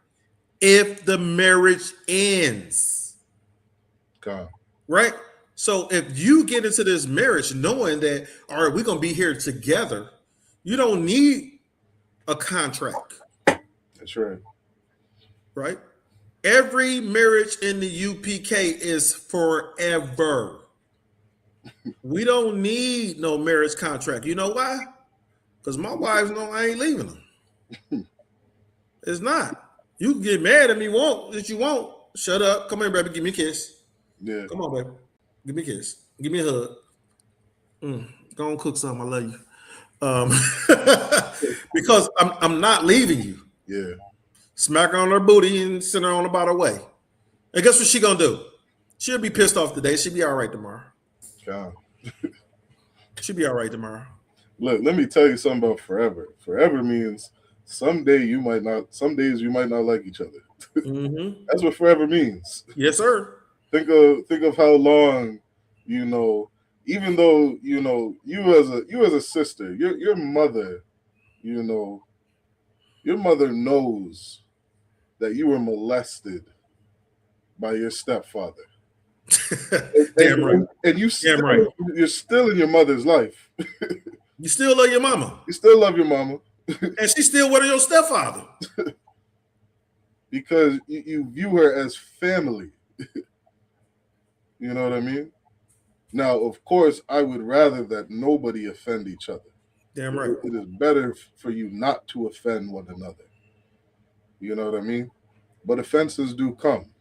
if the marriage ends. God. Right? So if you get into this marriage knowing that, all right, we're going to be here together, you don't need a contract. That's right. Right? Every marriage in the UPK is forever. We don't need no marriage contract. You know why? Because my wives know I ain't leaving them. It's not. You can get mad at me if you want. Shut up. Come here, baby. Give me a kiss. Yeah. Come on, baby. Give me a kiss. Give me a hug. Go on, cook something. I love you. Because I'm not leaving you. Yeah. Smack her on her booty and send her on about her way. And guess what she gonna do? She'll be pissed off today. She'll be all right tomorrow. God. She'll be all right tomorrow. Look, let me tell you something about forever. Forever means someday you might not. Some days you might not like each other. Mm-hmm. That's what forever means. Yes, sir. Think of how long, even though you as a sister, your mother, your mother knows that you were molested by your stepfather. Damn right. And Damn right. you're still in your mother's life. You still love your mama. You still love your mama. And she's still with your stepfather. Because you view her as family. You know what I mean? Now, of course, I would rather that nobody offend each other. Damn right. It is better for you not to offend one another. You know what I mean? But offenses do come.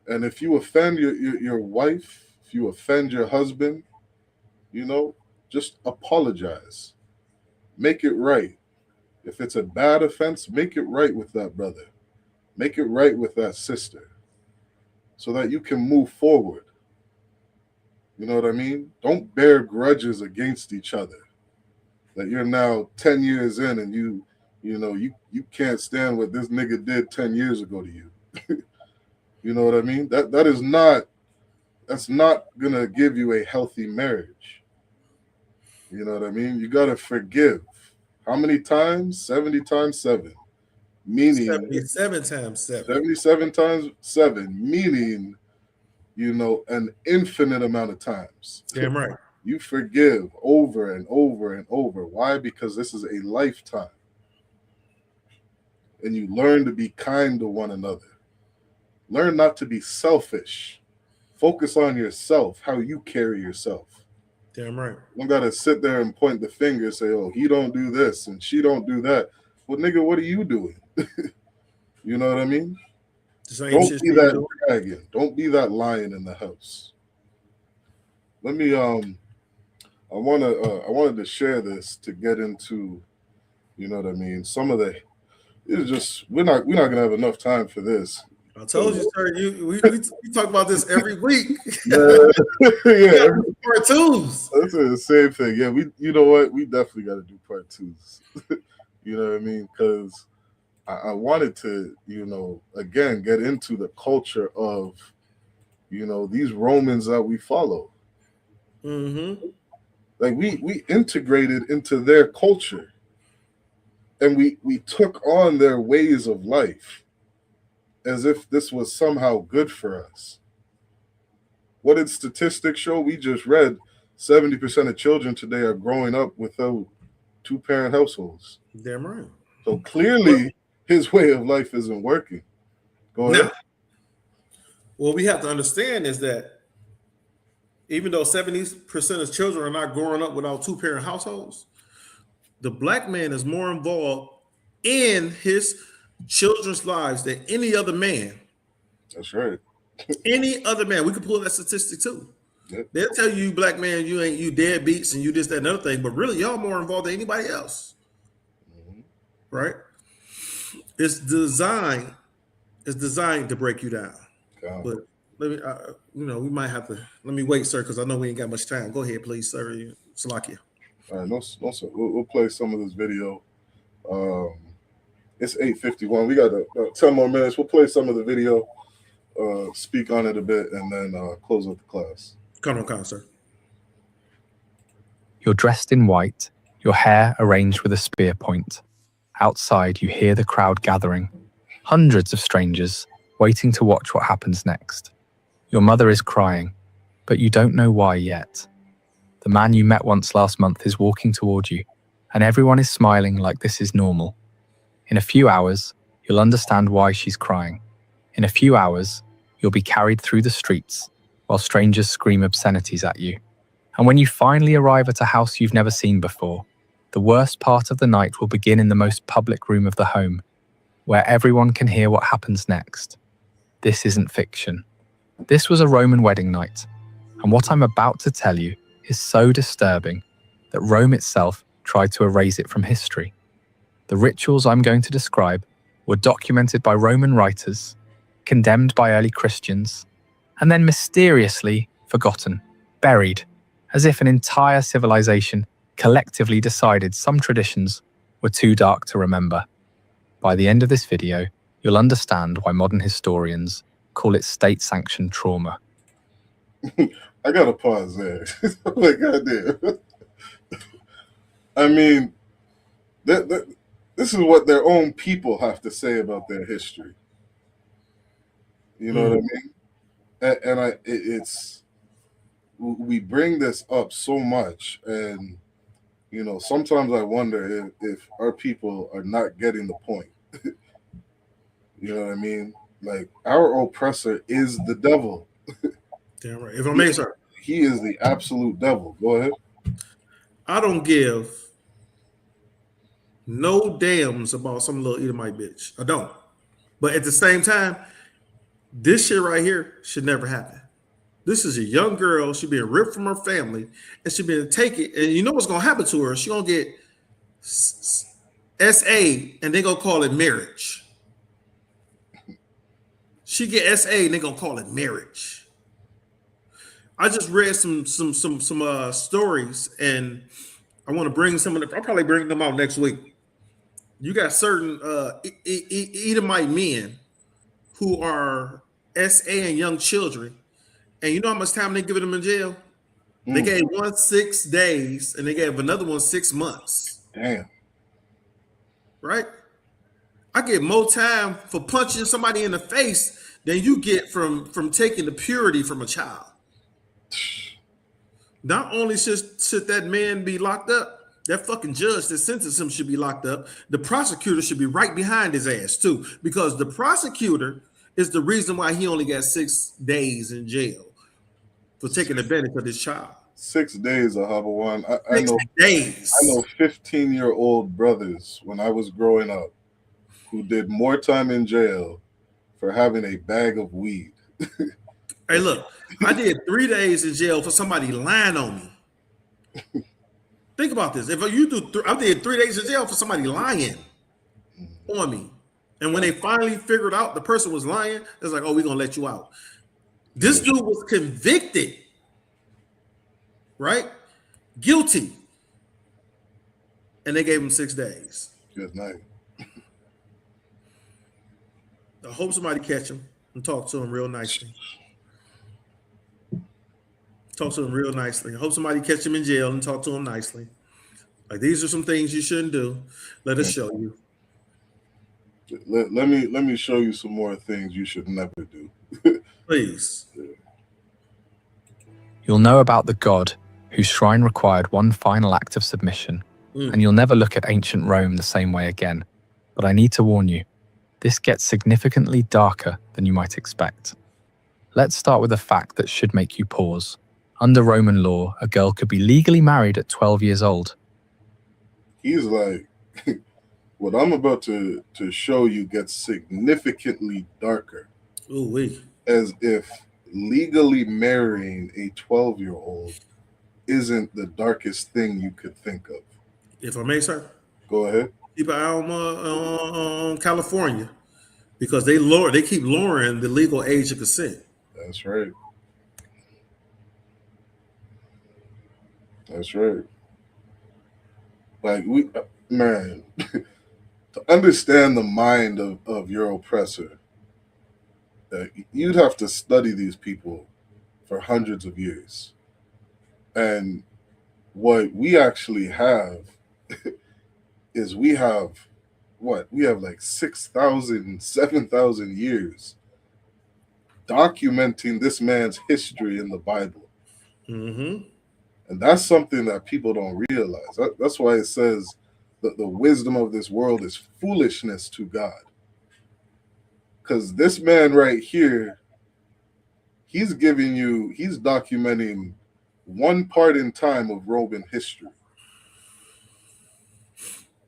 And if you offend your wife, if you offend your husband, just apologize. Make it right. If it's a bad offense, make it right with that brother. Make it right with that sister. So that you can move forward. You know what I mean? Don't bear grudges against each other. That you're now 10 years in and you can't stand what this nigga did 10 years ago to you. You know what I mean? That's not gonna give you a healthy marriage. You know what I mean? You gotta forgive. How many times? 70 times 7. Meaning 77 times 7. 77 times 7, meaning, an infinite amount of times. Damn right. You forgive over and over and over. Why? Because this is a lifetime. And you learn to be kind to one another. Learn not to be selfish. Focus on yourself, how you carry yourself. Damn right. You don't gotta sit there and point the finger and say, oh, he don't do this and she don't do that. Well, nigga, what are you doing? You know what I mean? Don't be that dragon. Don't be that lion in the house. Let me I wanted to share this to get into, you know what I mean, some of the it's just we're not gonna have enough time for this. I told you, sir. We talk about this every week. Yeah, part twos. That's the same thing. Yeah, you know what? We definitely got to do part twos. You know what I mean? Because I wanted to, again, get into the culture of, these Romans that we follow. Mm-hmm. Like we integrated into their culture, and we took on their ways of life as if this was somehow good for us. What did statistics show? We just read 70% of children today are growing up without 2-parent households. Damn right. So clearly his way of life isn't working. Go ahead. Now, what we have to understand is that even though 70% of children are not growing up without 2-parent households, the black man is more involved in his children's lives than any other man. That's right. Any other man. We can pull that statistic too. Yep. They'll tell you, black man, you deadbeats and you this, that, and other thing, but really y'all more involved than anybody else. Mm-hmm. Right? It's designed to break you down. Okay. But let me, we might have to. Let me wait, sir, because I know we ain't got much time. Go ahead, please, sir. Salakia. All right, no, sir. We'll play some of this video. It's 8:51. We got 10 more minutes. We'll play some of the video, speak on it a bit, and then close up the class. Come on, sir. You're dressed in white, your hair arranged with a spear point. Outside, you hear the crowd gathering. Hundreds of strangers, waiting to watch what happens next. Your mother is crying, but you don't know why yet. The man you met once last month is walking toward you, and everyone is smiling like this is normal. In a few hours, you'll understand why she's crying. In a few hours, you'll be carried through the streets while strangers scream obscenities at you. And when you finally arrive at a house you've never seen before, the worst part of the night will begin in the most public room of the home, where everyone can hear what happens next. This isn't fiction. This was a Roman wedding night, and what I'm about to tell you is so disturbing that Rome itself tried to erase it from history. The rituals I'm going to describe were documented by Roman writers, condemned by early Christians, and then mysteriously forgotten, buried, as if an entire civilization collectively decided some traditions were too dark to remember. By the end of this video, you'll understand why modern historians call it state-sanctioned trauma. I gotta pause there. Like, goddamn. I mean, this is what their own people have to say about their history. You know what I mean? And it's we bring this up so much, and you know, sometimes I wonder if our people are not getting the point. You know what I mean? Like, our oppressor is the devil. Damn right. If I may, sir, He is the absolute devil. Go ahead. I don't give no damns about some little Edomite bitch. I don't. But at the same time, this shit right here should never happen. This is a young girl. She being ripped from her family, and she being taken. And you know what's gonna happen to her? She gonna get SA, and they gonna call it marriage. She get SA, and they gonna call it marriage. I just read some stories, and I want to bring some of them. I'll probably bring them out next week. You got certain Edomite men who are SA and young children, and you know how much time they giving them in jail? They gave one 6 days, and they gave another one 6 months. Damn. Right? I get more time for punching somebody in the face than you get from taking the purity from a child. Not only should that man be locked up, that fucking judge that sentenced him should be locked up. The prosecutor should be right behind his ass too, because the prosecutor is the reason why he only got 6 days in jail for taking advantage of this child. 6 days, Ahabawan. I 6 days. I know 15-year-old brothers when I was growing up who did more time in jail for having a bag of weed. Hey, look, I did 3 days in jail for somebody lying on me. Think about this. If you do, I did 3 days in jail for somebody lying on me. And when they finally figured out the person was lying, it's like, oh, we're going to let you out. This dude was convicted, right? Guilty. And they gave him 6 days. Good night. I hope somebody catch him and talk to him real nicely. Talk to him real nicely. I hope somebody catch him in jail and talk to him nicely. Like, these are some things you shouldn't do. Let us show you. Let me show you some more things you should never do. Please. You'll know about the God whose shrine required one final act of submission, and you'll never look at ancient Rome the same way again. But I need to warn you, this gets significantly darker than you might expect. Let's start with a fact that should make you pause. Under Roman law, a girl could be legally married at 12 years old. He's like, what I'm about to show you gets significantly darker. Ooh wee. As if legally marrying a 12-year-old isn't the darkest thing you could think of. If I may, sir. Go ahead. Keep an eye on California, because they keep lowering the legal age of consent. That's right. That's right. Like, man, to understand the mind of your oppressor, you'd have to study these people for hundreds of years. And what we actually have is we have like 6,000, 7,000 years documenting this man's history in the Bible. Mm-hmm. And that's something that people don't realize. That's why it says that the wisdom of this world is foolishness to God. Because this man right here, he's documenting one part in time of Roman history.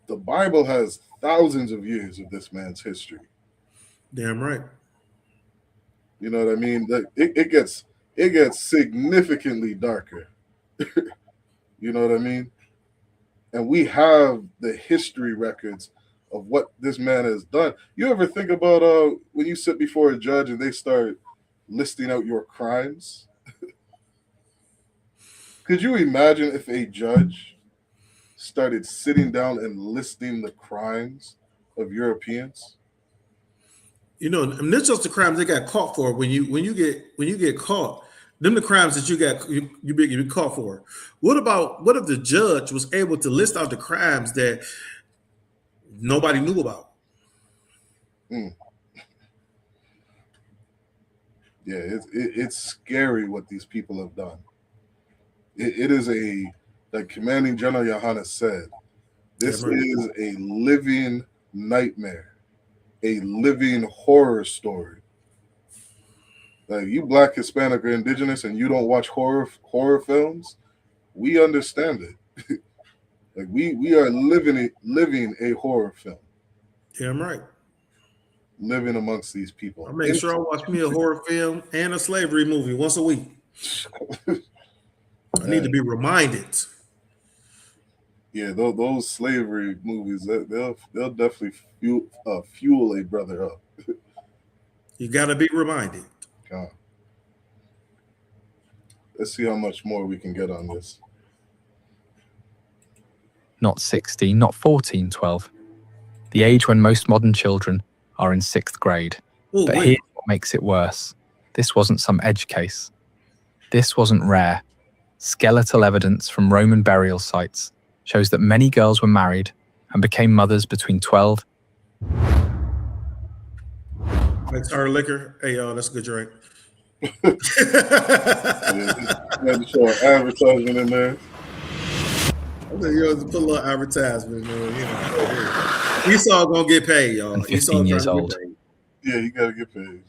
The Bible has thousands of years of this man's history. Damn right. You know what I mean? It gets significantly darker. You know what I mean? And we have the history records of what this man has done. You ever think about when you sit before a judge and they start listing out your crimes? Could you imagine if a judge started sitting down and listing the crimes of Europeans? You know, and this just the crimes they got caught for. When you get caught, them the crimes that you be caught for. What if the judge was able to list out the crimes that nobody knew about? Mm. Yeah, it's scary what these people have done. It is like Commanding General Yohannes said, this is a living nightmare, a living horror story. Like, you Black, Hispanic, or Indigenous, and you don't watch horror films, we understand it. Like, we are living a horror film. Damn right. Living amongst these people. I make sure I watch me a horror film and a slavery movie once a week. I need to be reminded. Yeah, those slavery movies, they'll definitely fuel a brother up. You got to be reminded. Let's see how much more we can get on this. Not 16, not 14, 12. The age when most modern children are in 6th grade. Ooh, but here's what makes it worse. This wasn't some edge case. This wasn't rare. Skeletal evidence from Roman burial sites shows that many girls were married and became mothers between 12. That's our liquor. Hey, y'all, that's a good drink. Yeah, had to show an advertisement in there. You have to put a little advertisement, man. You know, Esau gonna get paid, y'all. 15 years old. Yeah, you gotta get paid.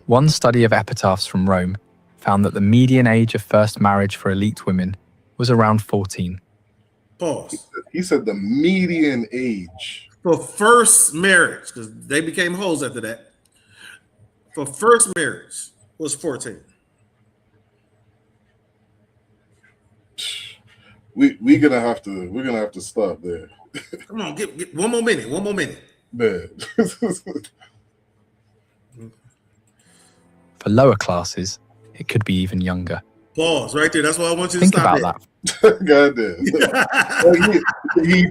One study of epitaphs from Rome found that the median age of first marriage for elite women was around 14. Pause. He said the median age for first marriage, because they became hoes after that. For first marriage was 14. We're gonna have to stop there. Come on, get one more minute. Man. For lower classes, it could be even younger. Pause right there. That's why I want you to Think stop about that. Goddamn.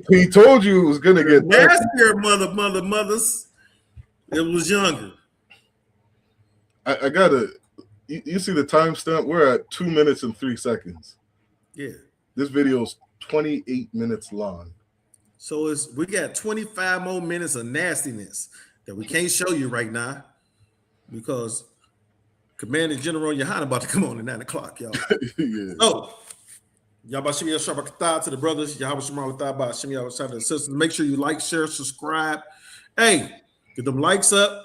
he told you it was gonna get last year, mothers. It was younger. I gotta. You see the timestamp? We're at 2 minutes and 3 seconds. Yeah. This video is 28 minutes long. So we got 25 more minutes of nastiness that we can't show you right now because Commander General Yohannes about to come on at 9 o'clock, y'all. Yeah. So, y'all to the brothers, y'all to the sisters. Make sure you like, share, subscribe. Hey, get them likes up,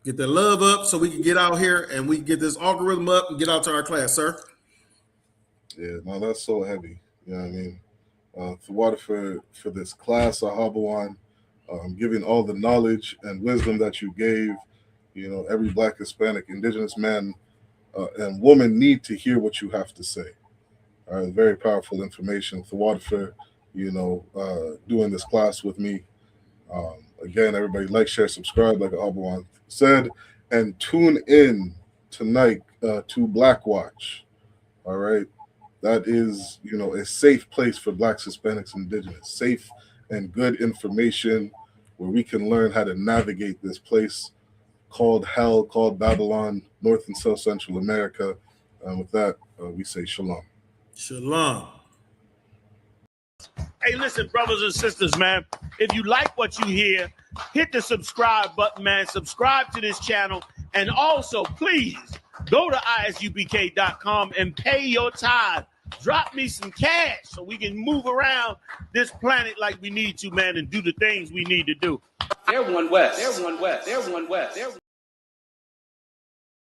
get that love up so we can get out here and we can get this algorithm up and get out to our class, sir. Yeah, no, that's so heavy. You know what I mean? For water for this class, Ahabawan, giving all the knowledge and wisdom that you gave. You know, every Black, Hispanic, Indigenous man and woman need to hear what you have to say. All right, very powerful information. For water for, doing this class with me. Again, everybody like, share, subscribe, like Ahabawan said, and tune in tonight to Black Watch. All right. That is, a safe place for Blacks, Hispanics, Indigenous, safe and good information where we can learn how to navigate this place called hell, called Babylon, North and South Central America. And with that, we say shalom. Shalom. Hey, listen, brothers and sisters, man, if you like what you hear, hit the subscribe button, man. Subscribe to this channel. And also, please, go to isubk.com and pay your tithe. Drop me some cash so we can move around this planet like we need to, man, and do the things we need to do. They're one West.